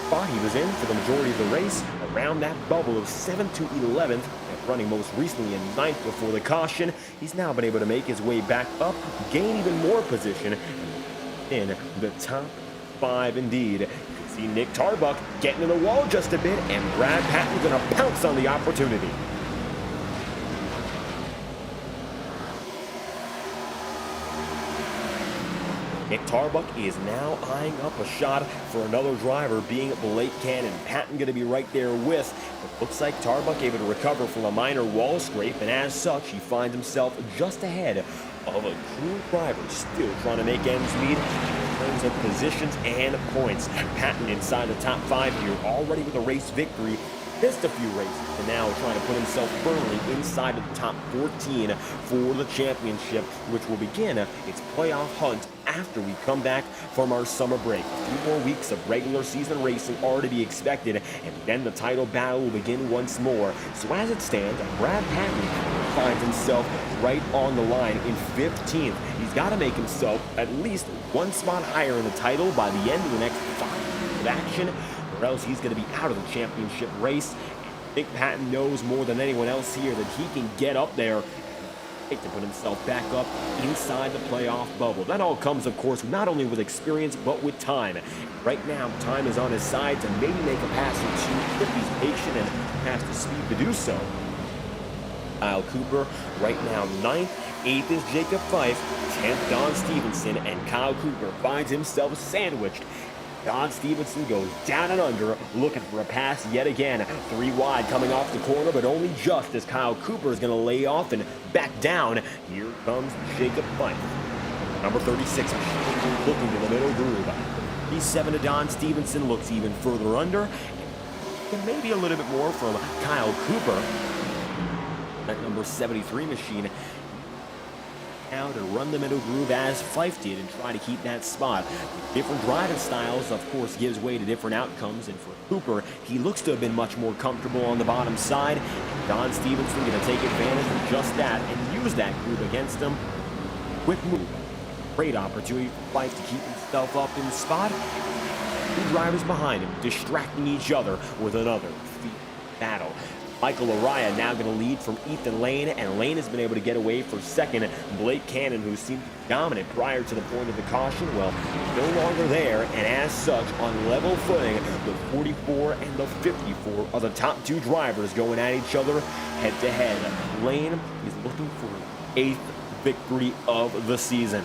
spot he was in for the majority of the race, around that bubble of 7th to 11th. Running most recently in 9th before the caution. He's now been able to make his way back up, gain even more position in the top 5 indeed. You can see Nick Tarbuck getting in the wall just a bit, and Brad Patton's going to pounce on the opportunity. Nick Tarbuck is now eyeing up a shot for another driver, being Blake Cannon. Patton going to be right there with. It looks like Tarbuck able to recover from a minor wall scrape, and as such, he finds himself just ahead of a crew driver still trying to make ends meet in terms of positions and points. Patton inside the top 5 here, already with a race victory. Missed a few races, and now trying to put himself firmly inside of the top 14 for the championship, which will begin its playoff hunt after we come back from our summer break. A few more weeks of regular season racing are to be expected, and then the title battle will begin once more. So as it stands, Brad Patton finds himself right on the line in 15th. He's got to make himself at least one spot higher in the title by the end of the next 5 weeks of action, or else he's going to be out of the championship race. I think Patton knows more than anyone else here that he can get up there to put himself back up inside the playoff bubble. That all comes, of course, not only with experience, but with time. Right now, time is on his side to maybe make a pass or two if he's patient and has the speed to do so. Kyle Cooper, right now 9th. 8th is Jacob Fife. 10th, Don Stevenson. And Kyle Cooper finds himself sandwiched. Don Stevenson goes down and under, looking for a pass yet again. 3 wide coming off the corner, but only just as Kyle Cooper is going to lay off and back down. Here comes Jacob Fife. Number 36, looking to the middle groove. He's 7 to Don Stevenson, looks even further under. And maybe a little bit more from Kyle Cooper. That number 73 machine now to run the middle groove as Fife did and try to keep that spot. Different driving styles, of course, gives way to different outcomes, and for Cooper, he looks to have been much more comfortable on the bottom side. Don Stevenson going to take advantage of just that and use that groove against him. Quick move. Great opportunity for Fife to keep himself up in the spot. 2 drivers behind him distracting each other with another battle. Michael Araya now going to lead from Ethan Lane, and Lane has been able to get away for second. Blake Cannon, who seemed dominant prior to the point of the caution, well, no longer there, and as such, on level footing, the 44 and the 54 are the top two drivers going at each other head-to-head. Lane is looking for an 8th victory of the season.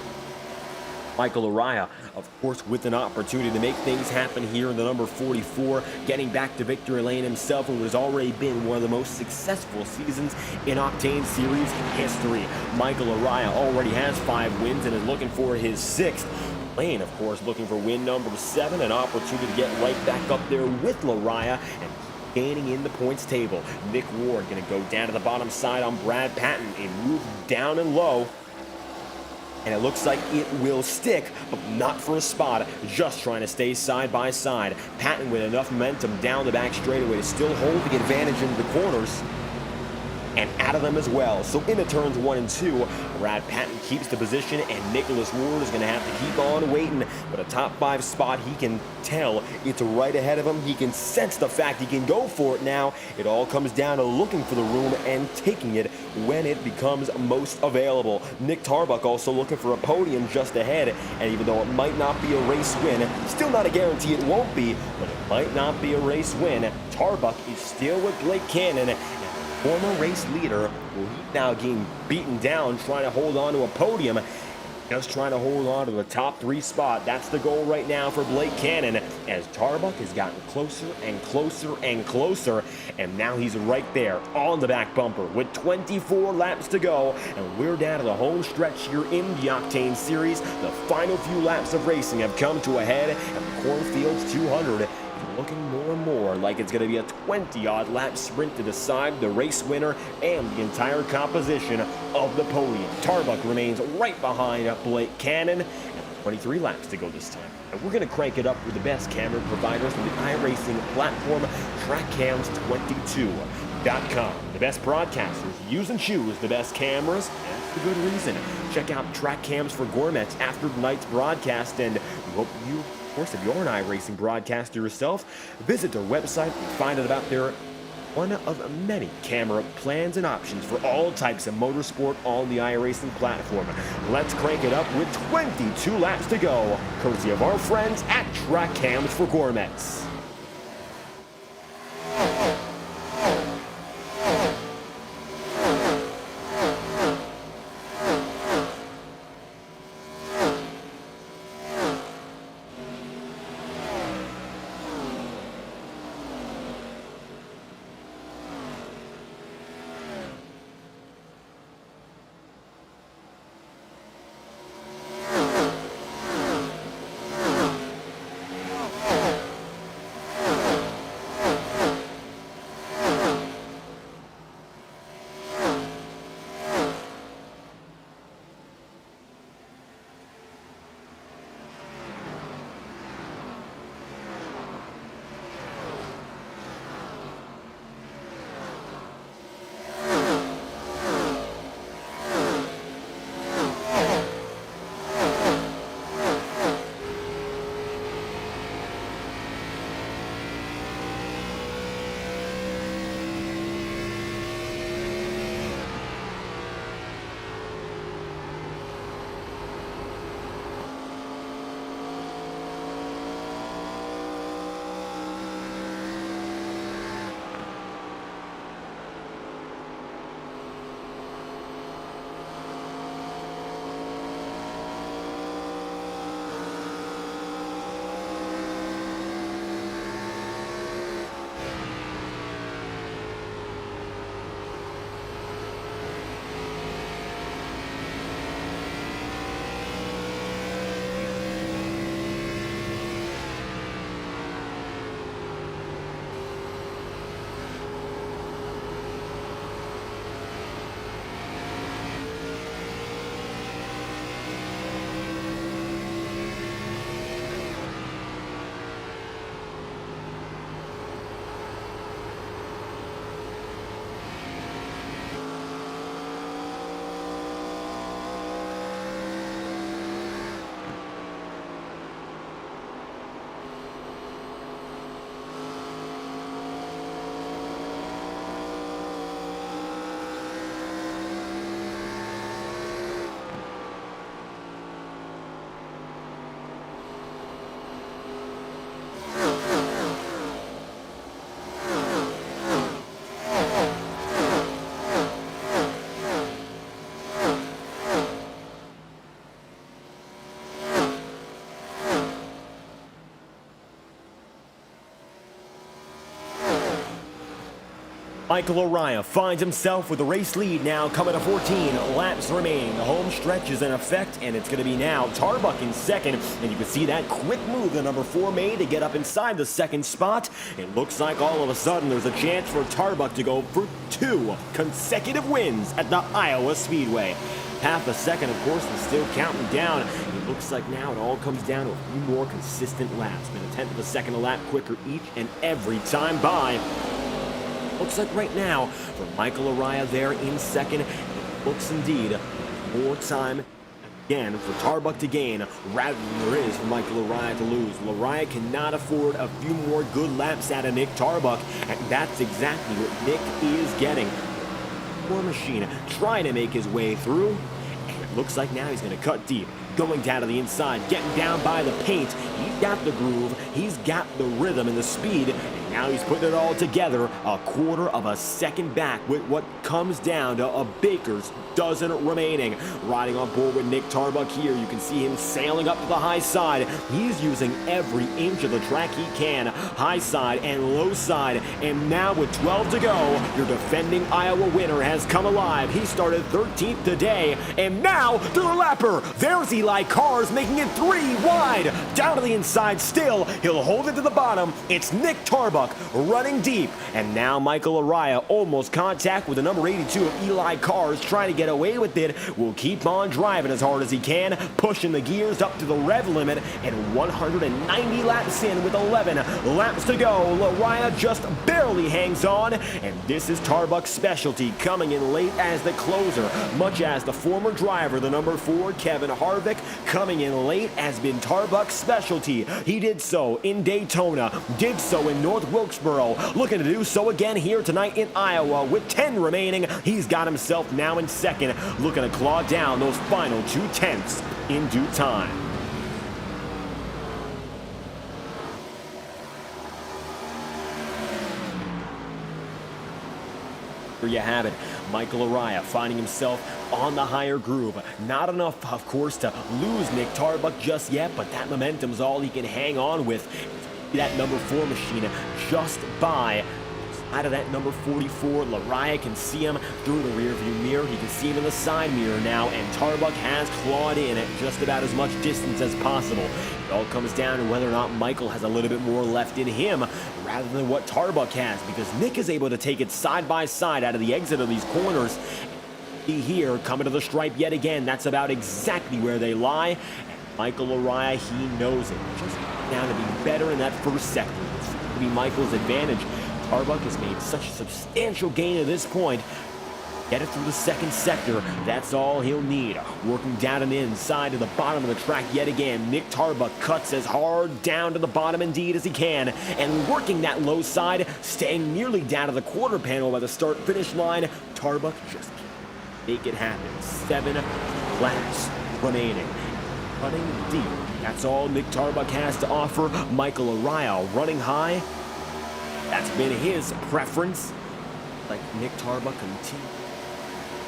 Michael Araya, of course, with an opportunity to make things happen here in the number 44, getting back to victory lane himself in what has already been one of the most successful seasons in Octane Series history. Michael Araya already has 5 wins and is looking for his 6th. Lane, of course, looking for win number 7, an opportunity to get right back up there with Laraya and gaining in the points table. Nick Ward going to go down to the bottom side on Brad Patton. A move down and low. And it looks like it will stick, but not for a spot, just trying to stay side by side. Patton with enough momentum down the back straightaway to still hold the advantage into the corners and out of them as well. So into turns 1 and 2, Brad Patton keeps the position, and Nicholas Ward is going to have to keep on waiting. But a top 5 spot, he can tell it's right ahead of him. He can sense the fact he can go for it now. It all comes down to looking for the room and taking it when it becomes most available. Nick Tarbuck also looking for a podium just ahead, and even though it might not be a race win, still not a guarantee it won't be, but it might not be a race win. Tarbuck is still with Blake Cannon, former race leader, will he now getting beaten down, trying to hold on to a podium, just trying to hold on to the top 3 spot. That's the goal right now for Blake Cannon, as Tarbuck has gotten closer and closer and closer, and now he's right there on the back bumper with 24 laps to go, and we're down to the home stretch here in the Octane Series. The final few laps of racing have come to a head, and Cornfields 200 looking more and more like it's going to be a 20-odd lap sprint to decide the race winner and the entire composition of the podium. Tarbuck remains right behind Blake Cannon, and 23 laps to go this time. And we're going to crank it up with the best camera providers from the iRacing platform, TrackCams22.com. The best broadcasters use and choose the best cameras, and for good reason. Check out Track Cams for Gourmets after tonight's broadcast, and we hope you, of course, if you're an iRacing broadcaster yourself, visit their website and find out about their one of many camera plans and options for all types of motorsport on the iRacing platform. Let's crank it up with 22 laps to go, courtesy of our friends at Track Cams for Gourmets. Michael Araya finds himself with the race lead now coming to 14 laps remaining. The home stretch is in effect, and it's going to be now Tarbuck in second. And you can see that quick move the number 4 made to get up inside the second spot. It looks like all of a sudden there's a chance for Tarbuck to go for 2 consecutive wins at the Iowa Speedway. Half a second, of course, and still counting down. It looks like now it all comes down to a few more consistent laps. Been a tenth of a second a lap quicker each and every time by. Looks like right now, for Michael Araya there in second, it looks indeed more time again for Tarbuck to gain rather than there is for Michael Araya to lose. Araya cannot afford a few more good laps out of Nick Tarbuck, and that's exactly what Nick is getting. Poor machine trying to make his way through, and it looks like now he's going to cut deep. Going down to the inside, getting down by the paint. He's got the groove, he's got the rhythm and the speed, and now he's putting it all together a quarter of a second back with what comes down to a baker's dozen remaining. Riding on board with Nick Tarbuck here, you can see him sailing up to the high side. He's using every inch of the track he can, high side and low side, and now with 12 to go, your defending Iowa winner has come alive. He started 13th today, and now to the lapper. There's Eli Cars making it 3 wide. Down to the inside still. He'll hold it to the bottom. It's Nick Tarbuck running deep. And now Michael Araya almost contact with the number 82 of Eli Cars trying to get away with it. Will keep on driving as hard as he can, pushing the gears up to the rev limit, and 190 laps in with 11 laps to go. Araya just barely hangs on, and this is Tarbuck's specialty, coming in late as the closer, much as the former driver, the number 4 Kevin Harvick, coming in late has been Tarbuck's specialty. He did so in Daytona, did so in North Wilkesboro, looking to do so again here tonight in Iowa. With 10 remaining, he's got himself now in second, looking to claw down those final 2 tenths in due time. There you have it. Michael Araya finding himself on the higher groove. Not enough, of course, to lose Nick Tarbuck just yet, but that momentum's all he can hang on with. That number 4 machine just by out of that number 44. Araya can see him through the rearview mirror. He can see him in the side mirror now, and Tarbuck has clawed in at just about as much distance as possible. It all comes down to whether or not Michael has a little bit more left in him rather than what Tarbuck has, because Nick is able to take it side by side out of the exit of these corners. Here, coming to the stripe yet again. That's about exactly where they lie. And Michael Araya, he knows it. Just down to be better in that first sector. It's going to be Michael's advantage. Tarbuck has made such a substantial gain at this point. Get it through the second sector. That's all he'll need. Working down and inside to the bottom of the track yet again. Nick Tarbuck cuts as hard down to the bottom indeed as he can. And working that low side, staying nearly down to the quarter panel by the start-finish line. Tarbuck just make it happen. 7 laps remaining. Running deep. That's all Nick Tarbuck has to offer. Michael Araya running high. That's been his preference. Like Nick Tarbuck continues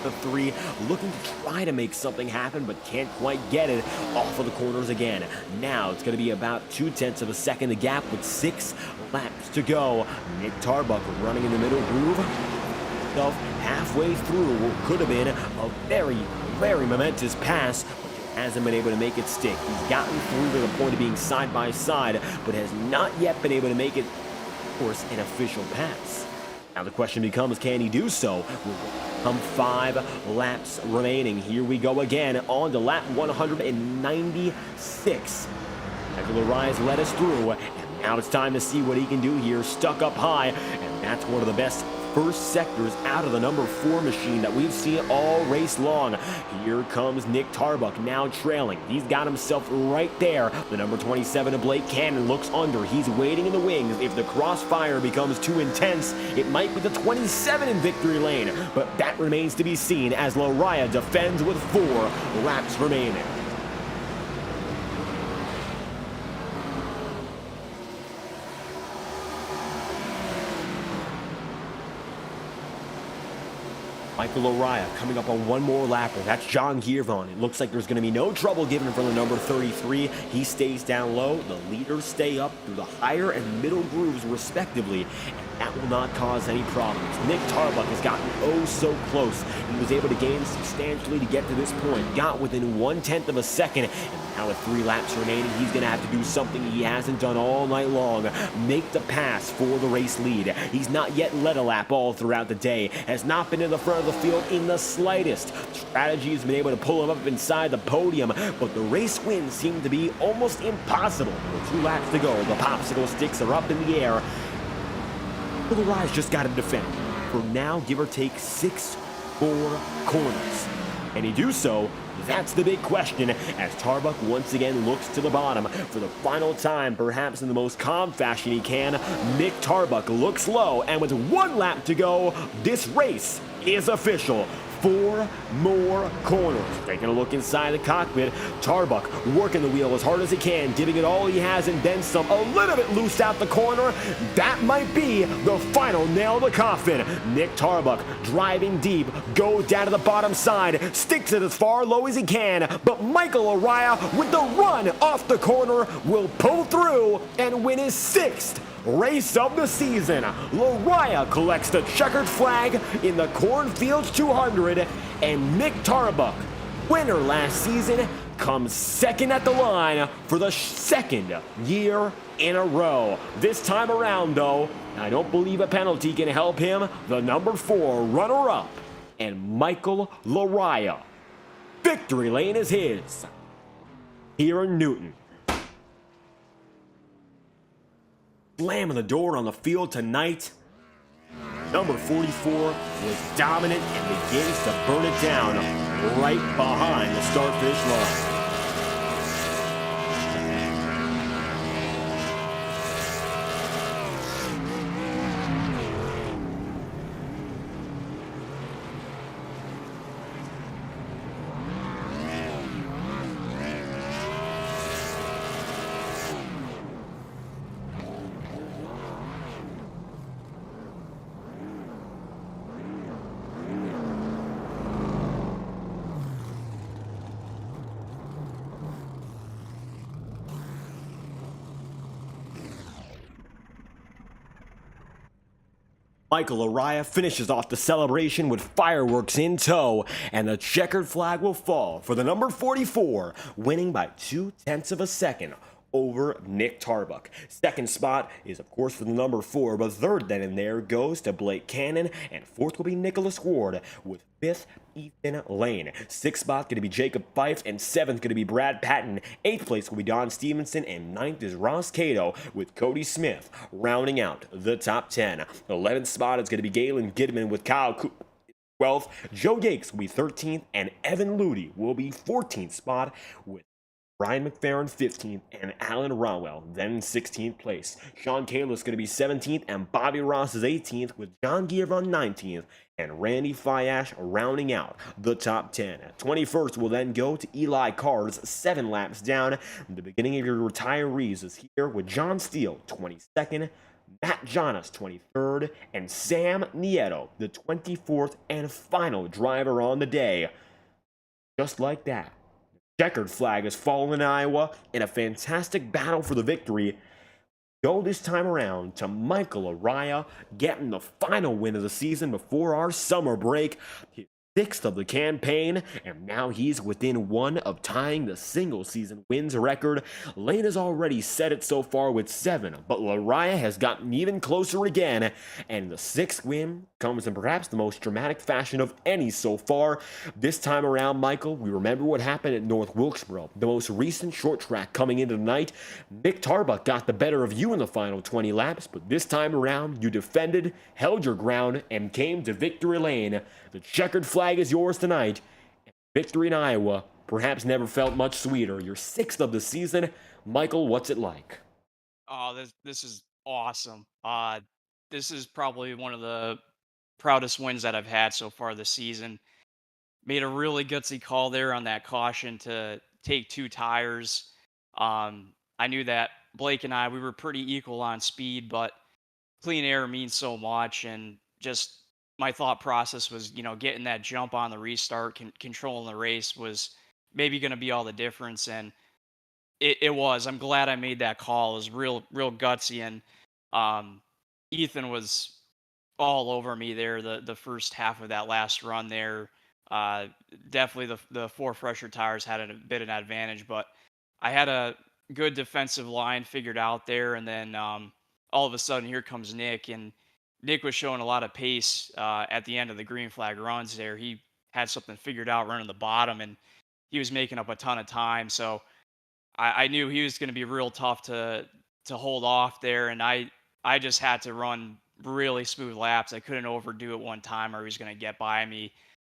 the 3, looking to try to make something happen, but can't quite get it off of the corners again. Now it's going to be about 2 tenths of a second to gap with 6 laps to go. Nick Tarbuck running in the middle groove. Halfway through what could have been a very, very momentous pass, but hasn't been able to make it stick. He's gotten through to the point of being side by side, but has not yet been able to make it, of course, an official pass. Now the question becomes, can he do so? With 5 laps remaining. Here we go again on to lap 196. Michael Araya's led us through, and now it's time to see what he can do here. Stuck up high, and that's one of the best first sectors out of the number 4 machine that we've seen all race long. Here comes Nick Tarbuck now trailing. He's got himself right there. The number 27 of Blake Cannon looks under. He's waiting in the wings. If the crossfire becomes too intense, it might be the 27 in victory lane, but that remains to be seen as Araya defends with 4 laps remaining. Michael Araya coming up on one more lapper. That's John Giovon. It looks like there's going to be no trouble given for the number 33. He stays down low. The leaders stay up through the higher and middle grooves respectively. And that will not cause any problems. Nick Tarbuck has gotten oh so close. He was able to gain substantially to get to this point, got within 1/10 of a second, and now with 3 laps remaining, he's going to have to do something he hasn't done all night long, make the pass for the race lead. He's not yet led a lap all throughout the day, has not been in the front of the field in the slightest. Strategy has been able to pull him up inside the podium, but the race wins seem to be almost impossible. With 2 laps to go, the popsicle sticks are up in the air. The Rise just got to defend for now, give or take 6 more corners. And he do so? That's the big question as Tarbuck once again looks to the bottom for the final time, perhaps in the most calm fashion he can. Nick Tarbuck looks low, and with 1 lap to go, this race is official. 4 more corners. Taking a look inside the cockpit, Tarbuck working the wheel as hard as he can, giving it all he has and then some. A little bit loose out the corner. That might be the final nail of the coffin. Nick Tarbuck driving deep, goes down to the bottom side, sticks it as far low as he can, but Michael Araya with the run off the corner will pull through and win his 6th race of the season. Lariah collects the checkered flag in the Cornfields 200, and Nick Tarbuck, winner last season, comes second at the line for the 2nd year in a row. This time around, though, I don't believe a penalty can help him. The number 4 runner-up, and Michael Lariah. Victory lane is his here in Newton. Slamming the door on the field tonight. Number 44 was dominant and begins to burn it down right behind the start-finish line. Michael Araya finishes off the celebration with fireworks in tow, and the checkered flag will fall for the number 44, winning by 0.2 of a second over Nick Tarbuck. Second spot is, of course, for the number 4, but third then in there goes to Blake Cannon, and fourth will be Nicholas Ward, with 5th Ethan Lane. 6th spot going to be Jacob Fife, and 7th going to be Brad Patton. 8th place will be Don Stevenson, and 9th is Ross Cato, with Cody Smith rounding out the top 10. 11th spot is going to be Galen Gidman with Kyle Cooper. 12th, Joe Yakes will be 13th, and Evan Ludy will be 14th spot, with Ryan McFerrin 15th, and Alan Rowell then 16th place. Sean Kalis going to be 17th, and Bobby Ross is 18th, with John Giavon 19th, and Randy Fiash rounding out the top 10. 21st will then go to Eli Cars, 7 laps down. The beginning of your retirees is here with John Steele 22nd, Matt Jonas 23rd, and Sam Nieto, the 24th and final driver on the day. Just like that, checkered flag has fallen in Iowa in a fantastic battle for the victory. Go this time around to Michael Araya, getting the final win of the season before our summer break. His 6th of the campaign, and now he's within 1 of tying the single season wins record. Lane has already set it so far with 7, but Lariah has gotten even closer again, and the 6th win comes in perhaps the most dramatic fashion of any so far. This time around, Michael, we remember what happened at North Wilkesboro, the most recent short track coming into the night. Nick Tarbuck got the better of you in the final 20 laps, but this time around, you defended, held your ground, and came to victory lane. The checkered flag is yours tonight. Victory in Iowa perhaps never felt much sweeter. Your 6th of the season. Michael, what's it like? Oh, this is awesome. This is probably one of the proudest wins that I've had so far this season. Made a really gutsy call there on that caution to take 2 tires. I knew that Blake and we were pretty equal on speed, but clean air means so much, and just my thought process was, getting that jump on the restart, controlling the race was maybe going to be all the difference, and it was. I'm glad I made that call. It was real gutsy, and Ethan was all over me there the first half of that last run there. Uh, Definitely the four fresher tires had a bit of an advantage, but I had a good defensive line figured out there, and then all of a sudden here comes Nick, and Nick was showing a lot of pace at the end of the green flag runs there. He had something figured out running the bottom, and he was making up a ton of time. So I knew he was going to be real tough to hold off there, and I just had to run really smooth laps. I couldn't overdo it one time, or he was going to get by me.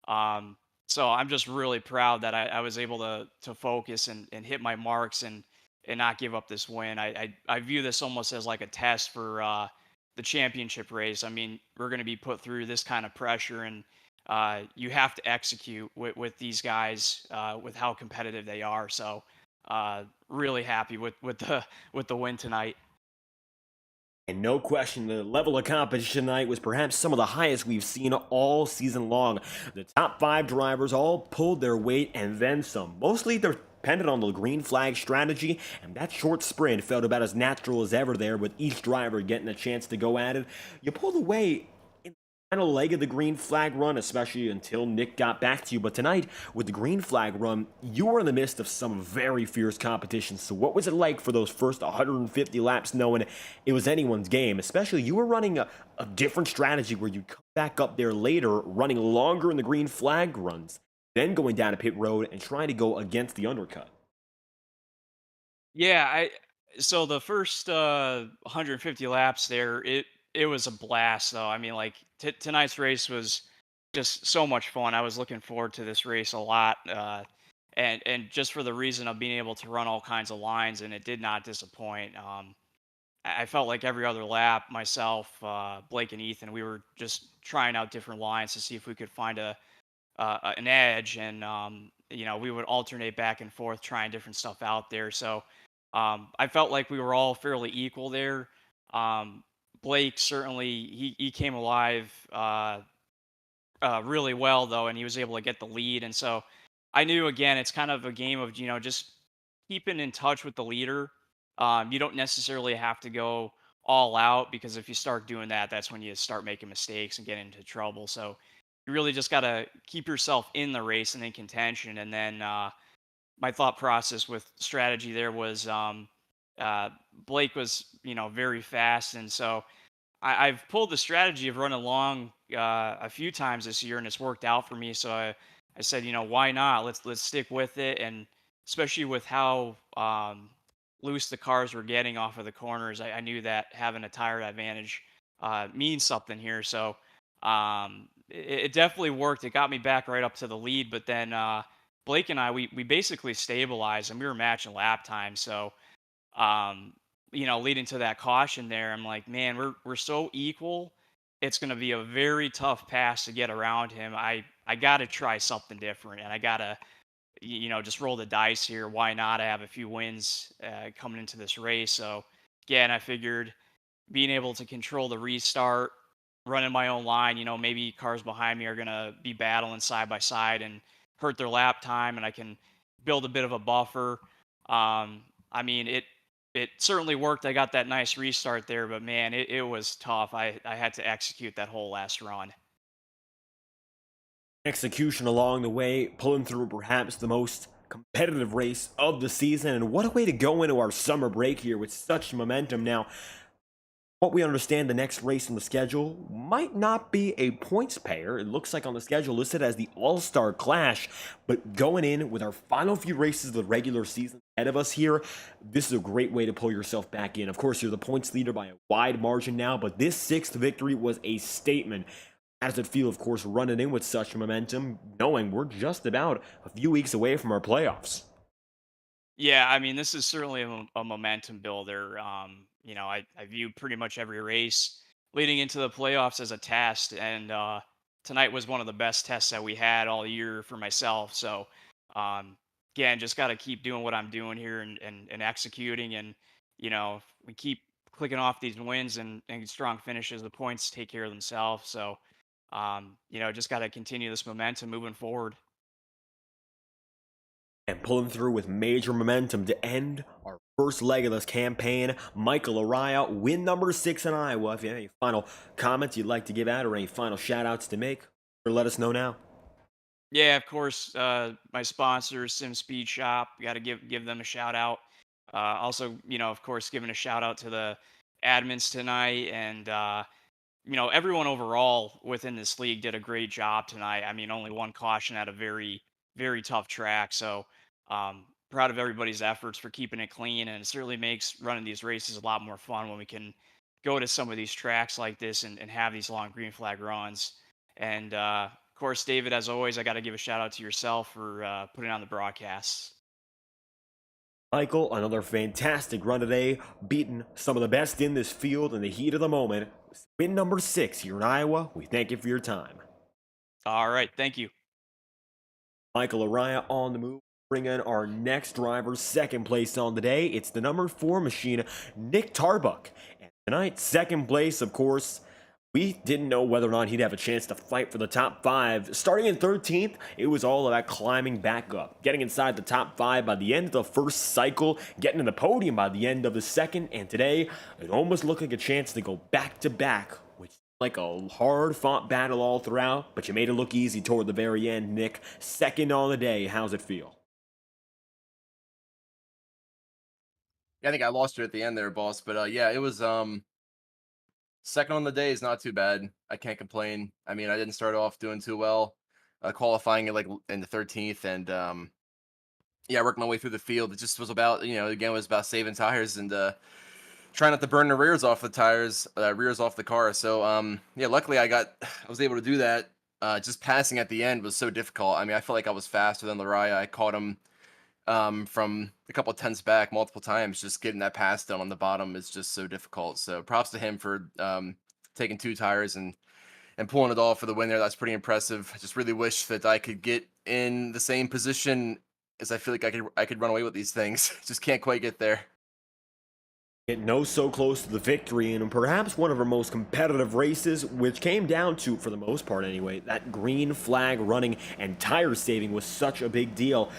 Um, so I'm just really proud that I was able to focus and hit my marks and not give up this win. I view this almost as like a test for the championship race. I mean, we're going to be put through this kind of pressure, and you have to execute with these guys with how competitive they are. So really happy with the win tonight. And no question, the level of competition tonight was perhaps some of the highest we've seen all season long. The top 5 drivers all pulled their weight and then some. Mostly depended on the green flag strategy, and that short sprint felt about as natural as ever there, with each driver getting a chance to go at it. You pulled away in the final leg of the green flag run, especially until Nick got back to you. But tonight, with the green flag run, you were in the midst of some very fierce competition. So what was it like for those first 150 laps, knowing it was anyone's game? Especially you were running a different strategy where you'd come back up there later, running longer in the green flag runs, then going down a pit road and trying to go against the undercut. Yeah, I so the first 150 laps there, it was a blast though. I mean, like tonight's race was just so much fun. I was looking forward to this race a lot, and just for the reason of being able to run all kinds of lines, and it did not disappoint. I felt like every other lap, myself, Blake, and Ethan, we were just trying out different lines to see if we could find an edge, and we would alternate back and forth trying different stuff out there. So I felt like we were all fairly equal there. Um, Blake certainly he came alive really well though, and he was able to get the lead. And so I knew again it's kind of a game of just keeping in touch with the leader. You don't necessarily have to go all out, because if you start doing that, that's when you start making mistakes and get into trouble. So you really just got to keep yourself in the race and in contention. And then my thought process with strategy there was uh, Blake was very fast, and so I've pulled the strategy of running long a few times this year, and it's worked out for me. So I said, why not? Let's stick with it, and especially with how loose the cars were getting off of the corners, I knew that having a tire advantage means something here. So it definitely worked. It got me back right up to the lead, but then Blake and I we basically stabilized, and we were matching lap time. So leading to that caution there, I'm like, man, we're so equal. It's going to be a very tough pass to get around him. I got to try something different, and I got to just roll the dice here. Why not? I have a few wins coming into this race. So again, I figured being able to control the restart, running my own line, maybe cars behind me are going to be battling side by side and hurt their lap time, and I can build a bit of a buffer. I mean, it certainly worked. I got that nice restart there, but man, it was tough. I had to execute that whole last run. Execution along the way, pulling through perhaps the most competitive race of the season. And what a way to go into our summer break here with such momentum. Now, what we understand, the next race on the schedule might not be a points payer. It looks like on the schedule listed as the All-Star Clash, but going in with our final few races of the regular season ahead of us here, this is a great way to pull yourself back in. Of course, you're the points leader by a wide margin now, but this 6th victory was a statement. How does it feel, of course, running in with such momentum, knowing we're just about a few weeks away from our playoffs? Yeah, I mean, this is certainly a momentum builder. I view pretty much every race leading into the playoffs as a test, and tonight was one of the best tests that we had all year for myself. So, um, again, just got to keep doing what I'm doing here and executing, and if we keep clicking off these wins and strong finishes, the points take care of themselves. So, just got to continue this momentum moving forward. And pulling through with major momentum to end our first leg of this campaign. Michael Araya, win number 6 in Iowa. If you have any final comments you'd like to give out or any final shout outs to make, let us know now. Yeah, of course. My sponsor, Sim Speed Shop. Got to give them a shout out. Also, of course, giving a shout out to the admins tonight, and everyone overall within this league did a great job tonight. I mean, only one caution at a very, very tough track. So, proud of everybody's efforts for keeping it clean. And it certainly makes running these races a lot more fun when we can go to some of these tracks like this and have these long green flag runs. And, of course, David, as always, I got to give a shout out to yourself for putting on the broadcasts. Michael, another fantastic run today, beating some of the best in this field in the heat of the moment. Win number 6 here in Iowa. We thank you for your time. All right. Thank you. Michael Araya on the move. Bring in our next driver, second place on the day. It's the number 4 machine, Nick Tarbuck. And tonight, second place, of course, we didn't know whether or not he'd have a chance to fight for the top 5. Starting in 13th, it was all about climbing back up, getting inside the top 5 by the end of the first cycle, getting in the podium by the end of the second, and today, it almost looked like a chance to go back-to-back, which is like a hard-fought battle all throughout, but you made it look easy toward the very end, Nick. Second on the day, how's it feel? Yeah, I think I lost you at the end there, boss. But yeah, it was second on the day is not too bad. I can't complain. I mean, I didn't start off doing too well, qualifying it like in the 13th, and yeah, I worked my way through the field. It just was about, again, it was about saving tires and trying not to burn the rears off the tires, rears off the car. So yeah, luckily I was able to do that. Just passing at the end was so difficult. I mean, I felt like I was faster than Lariah. I caught him from a couple of tenths back multiple times. Just getting that pass done on the bottom is just so difficult. So props to him for taking 2 tires and pulling it off for the win there. That's pretty impressive. I just really wish that I could get in the same position, as I feel like I could run away with these things. Just can't quite get there. No, so close to the victory, and perhaps one of our most competitive races, which came down to, for the most part anyway, that green flag running and tire saving was such a big deal.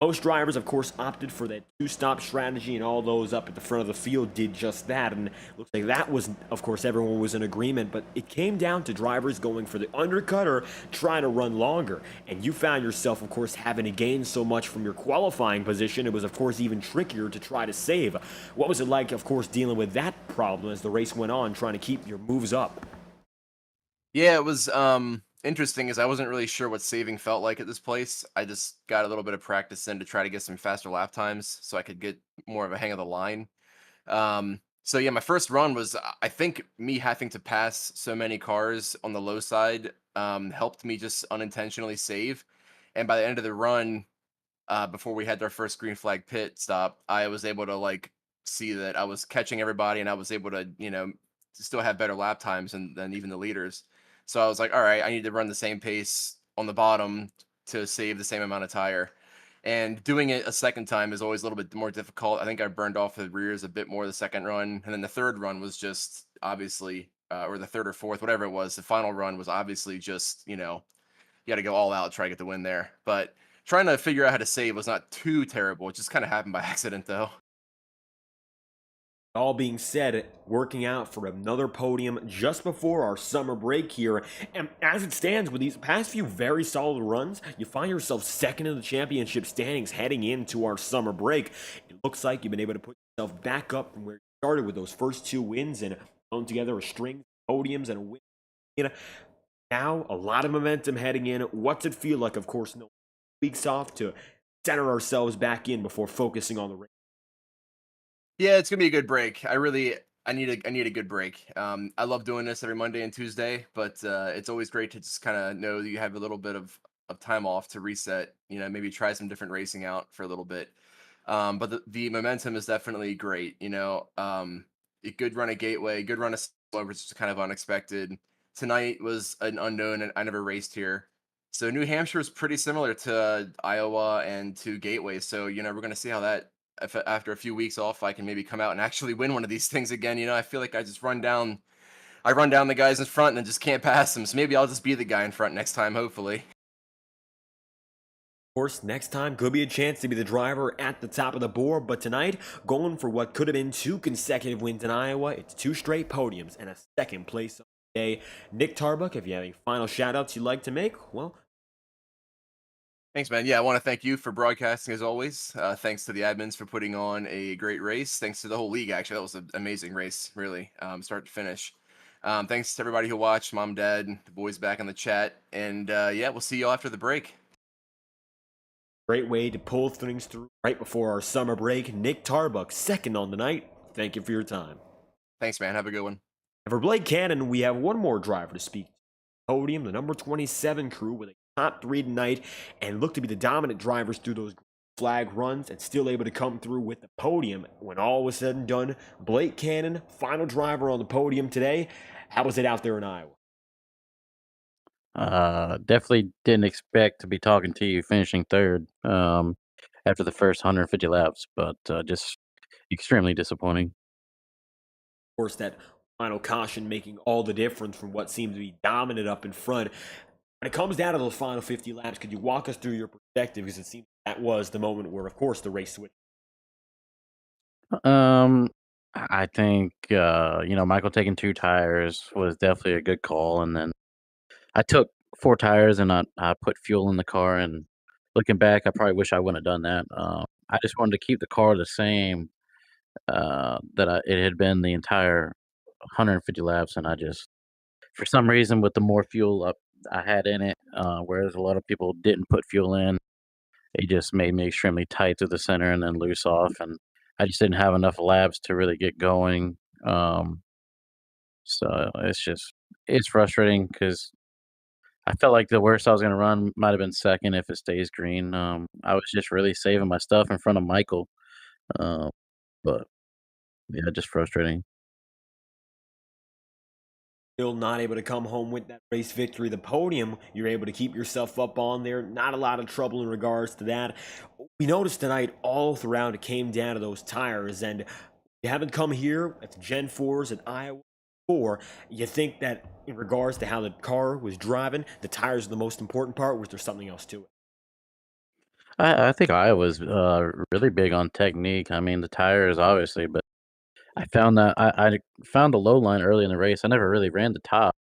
Most drivers, of course, opted for that 2-stop strategy, and all those up at the front of the field did just that. And it looks like that was, of course, everyone was in agreement. But it came down to drivers going for the undercut or trying to run longer. And you found yourself, of course, having to gain so much from your qualifying position. It was, of course, even trickier to try to save. What was it like, of course, dealing with that problem as the race went on, trying to keep your moves up? Yeah, it was interesting, as I wasn't really sure what saving felt like at this place. I just got a little bit of practice in to try to get some faster lap times so I could get more of a hang of the line. So yeah, my first run was, I think me having to pass so many cars on the low side helped me just unintentionally save. And by the end of the run, before we had our first green flag pit stop, I was able to like see that I was catching everybody, and I was able to, still have better lap times than even the leaders. So I was like, all right, I need to run the same pace on the bottom to save the same amount of tire. And doing it a second time is always a little bit more difficult. I think I burned off the rears a bit more the second run. And then the third run was just obviously, or the third or fourth, whatever it was, the final run was obviously just, you got to go all out, try to get the win there. But trying to figure out how to save was not too terrible. It just kind of happened by accident, though. All being said, working out for another podium just before our summer break here. And as it stands, with these past few very solid runs, you find yourself second in the championship standings heading into our summer break. It looks like you've been able to put yourself back up from where you started with those first 2 wins and thrown together a string of podiums and a win. Now, a lot of momentum heading in. What's it feel like, of course, no weeks off to center ourselves back in before focusing on the race? Yeah, it's gonna be a good break. I need a good break. I love doing this every Monday and Tuesday, but it's always great to just kind of know that you have a little bit of time off to reset. Maybe try some different racing out for a little bit. But the momentum is definitely great. A good run at Gateway, good run at Silver, which is kind of unexpected. Tonight was an unknown, and I never raced here. So New Hampshire is pretty similar to Iowa and to Gateway. So we're gonna see how that, if after a few weeks off, I can maybe come out and actually win one of these things again. I feel like I run down the guys in front and then just can't pass them. So maybe I'll just be the guy in front next time, hopefully. Course, next time could be a chance to be the driver at the top of the board, but tonight, going for what could have been 2 consecutive wins in Iowa, it's 2 straight podiums and a second place on the day. Nick Tarbuck, if you have any final shout-outs you'd like to make, well... Thanks, man. Yeah, I want to thank you for broadcasting as always. Thanks to the admins for putting on a great race. Thanks to the whole league, actually. That was an amazing race, really, start to finish. Thanks to everybody who watched, mom, dad, the boys back in the chat. And yeah, we'll see you all after the break. Great way to pull things through right before our summer break. Nick Tarbuck, second on the night. Thank you for your time. Thanks, man. Have a good one. And for Blake Cannon, we have one more driver to speak to. Podium, the number 27 crew with a top 3 tonight, and look to be the dominant drivers through those flag runs and still able to come through with the podium when all was said and done. Blake Cannon, final driver on the podium today. How was it out there in Iowa? Definitely didn't expect to be talking to you finishing third after the first 150 laps, but just extremely disappointing. Of course, that final caution making all the difference from what seemed to be dominant up in front. When it comes down to those final 50 laps, could you walk us through your perspective? Because it seems that was the moment where, of course, the race switched. I think Michael taking 2 tires was definitely a good call, and then I took 4 tires and I put fuel in the car. And looking back, I probably wish I wouldn't have done that. I just wanted to keep the car the same it had been the entire 150 laps, and I just, for some reason, with the more fuel I had in it, whereas a lot of people didn't put fuel in, it just made me extremely tight through the center and then loose off, and I just didn't have enough laps to really get going. So it's frustrating because I felt like the worst I was gonna run might have been second if it stays green. I was just really saving my stuff in front of Michael, uh, but yeah, just frustrating. Still not able to come home with that race victory. The podium, you're able to keep yourself up on there. Not a lot of trouble in regards to that. We noticed tonight all throughout it came down to those tires, and you haven't come here at the Gen 4s at Iowa 4. You think that in regards to how the car was driving, the tires are the most important part, or was there something else to it? I think I was really big on technique. I mean, the tires obviously, but I found that I found the low line early in the race. I never really ran the top,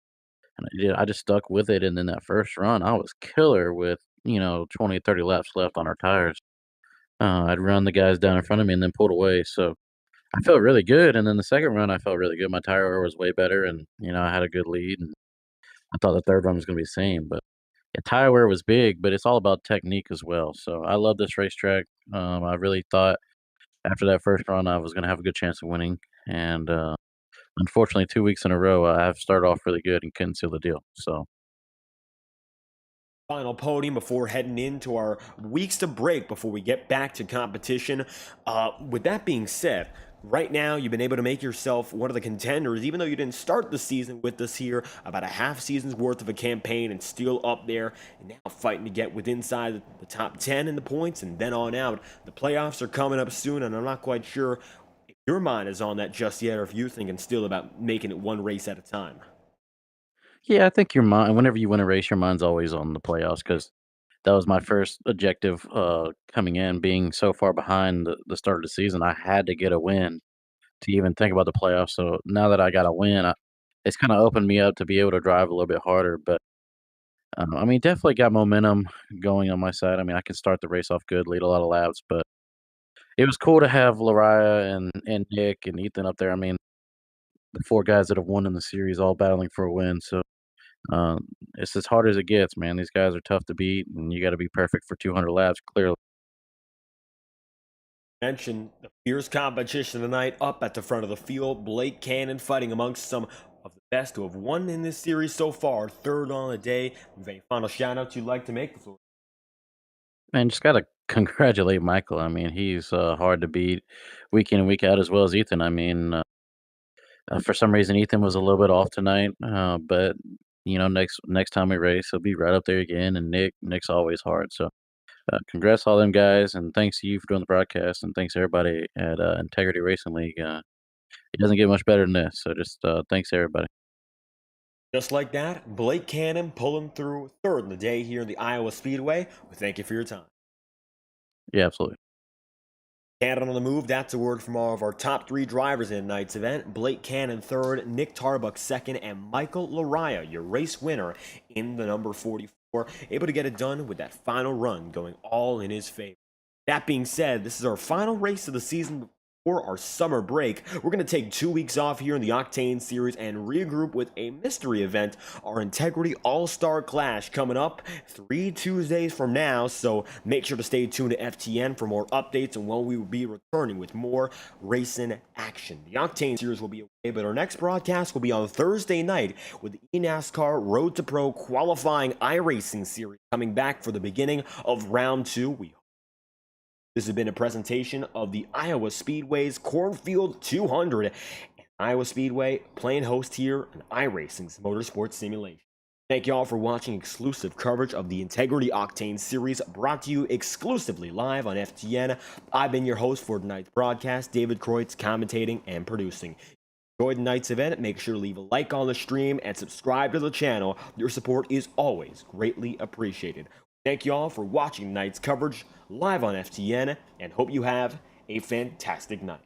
and I just stuck with it. And then that first run, I was killer with 20, 30 laps left on our tires. I'd run the guys down in front of me and then pulled away. So I felt really good. And then the second run, I felt really good. My tire wear was way better, and I had a good lead. And I thought the third run was going to be the same, but yeah, tire wear was big, but it's all about technique as well. So I love this racetrack. I really thought after that first run I was going to have a good chance of winning, and unfortunately, 2 weeks in a row I have started off really good and couldn't seal the deal. So Final podium before heading into our weeks to break before we get back to competition. With that being said, right now you've been able to make yourself one of the contenders, even though you didn't start the season with us here, about a half season's worth of a campaign and still up there, and now fighting to get within inside the top 10 in the points and then on out. The playoffs are coming up soon, and I'm not quite sure if your mind is on that just yet or if you're thinking still about making it one race at a time. yeah, I think your mind, whenever you win a race, your mind's always on the playoffs because that was my first objective coming in, being so far behind the start of the season. I had to get a win to even think about the playoffs. So now that I got a win, it's kind of opened me up to be able to drive a little bit harder. But I mean, definitely got momentum going on my side. I mean, I can start the race off good, lead a lot of laps, but it was cool to have Lariah and Nick and Ethan up there. I mean, the 4 guys that have won in the series all battling for a win. So it's as hard as it gets, man. These guys are tough to beat, and you got to be perfect for 200 laps, clearly. Mentioned the fierce competition tonight up at the front of the field. Blake Cannon fighting amongst some of the best who have won in this series so far. Third on the day. Any final shout outs you'd like to make before? Man, just got to congratulate Michael. I mean, he's hard to beat week in and week out as well as Ethan. I mean, for some reason, Ethan was a little bit off tonight, but next time we race, he'll be right up there again. And Nick's always hard. So, congrats to all them guys, and thanks to you for doing the broadcast, and thanks to everybody at Integrity Racing League. It doesn't get much better than this. So, just thanks to everybody. Just like that, Blake Cannon pulling through third in the day here in the Iowa Speedway. We thank you for your time. Yeah, absolutely. Cannon on the move, that's a word from all of our top 3 drivers in tonight's event. Blake Cannon third, Nick Tarbuck second, and Michael Laraya, your race winner in the number 44, able to get it done with that final run going all in his favor. That being said, this is our final race of the season before our summer break. We're going to take 2 weeks off here in the Octane Series and regroup with a mystery event, our Integrity All-Star Clash, coming up 3 Tuesdays from now, so make sure to stay tuned to FTN for more updates and when we will be returning with more racing action. The Octane Series will be away, but our next broadcast will be on Thursday night with the eNASCAR Road to Pro qualifying iRacing series coming back for the beginning of round 2. This has been a presentation of the Iowa Speedway's Cornfield 200 and Iowa Speedway playing host here in iRacing's Motorsport Simulation. Thank you all for watching exclusive coverage of the Integrity Octane Series brought to you exclusively live on FTN. I've been your host for tonight's broadcast, David Kreutz, commentating and producing. Enjoy tonight's event. Make sure to leave a like on the stream and subscribe to the channel. Your support is always greatly appreciated. Thank you all for watching tonight's coverage live on FTN and hope you have a fantastic night.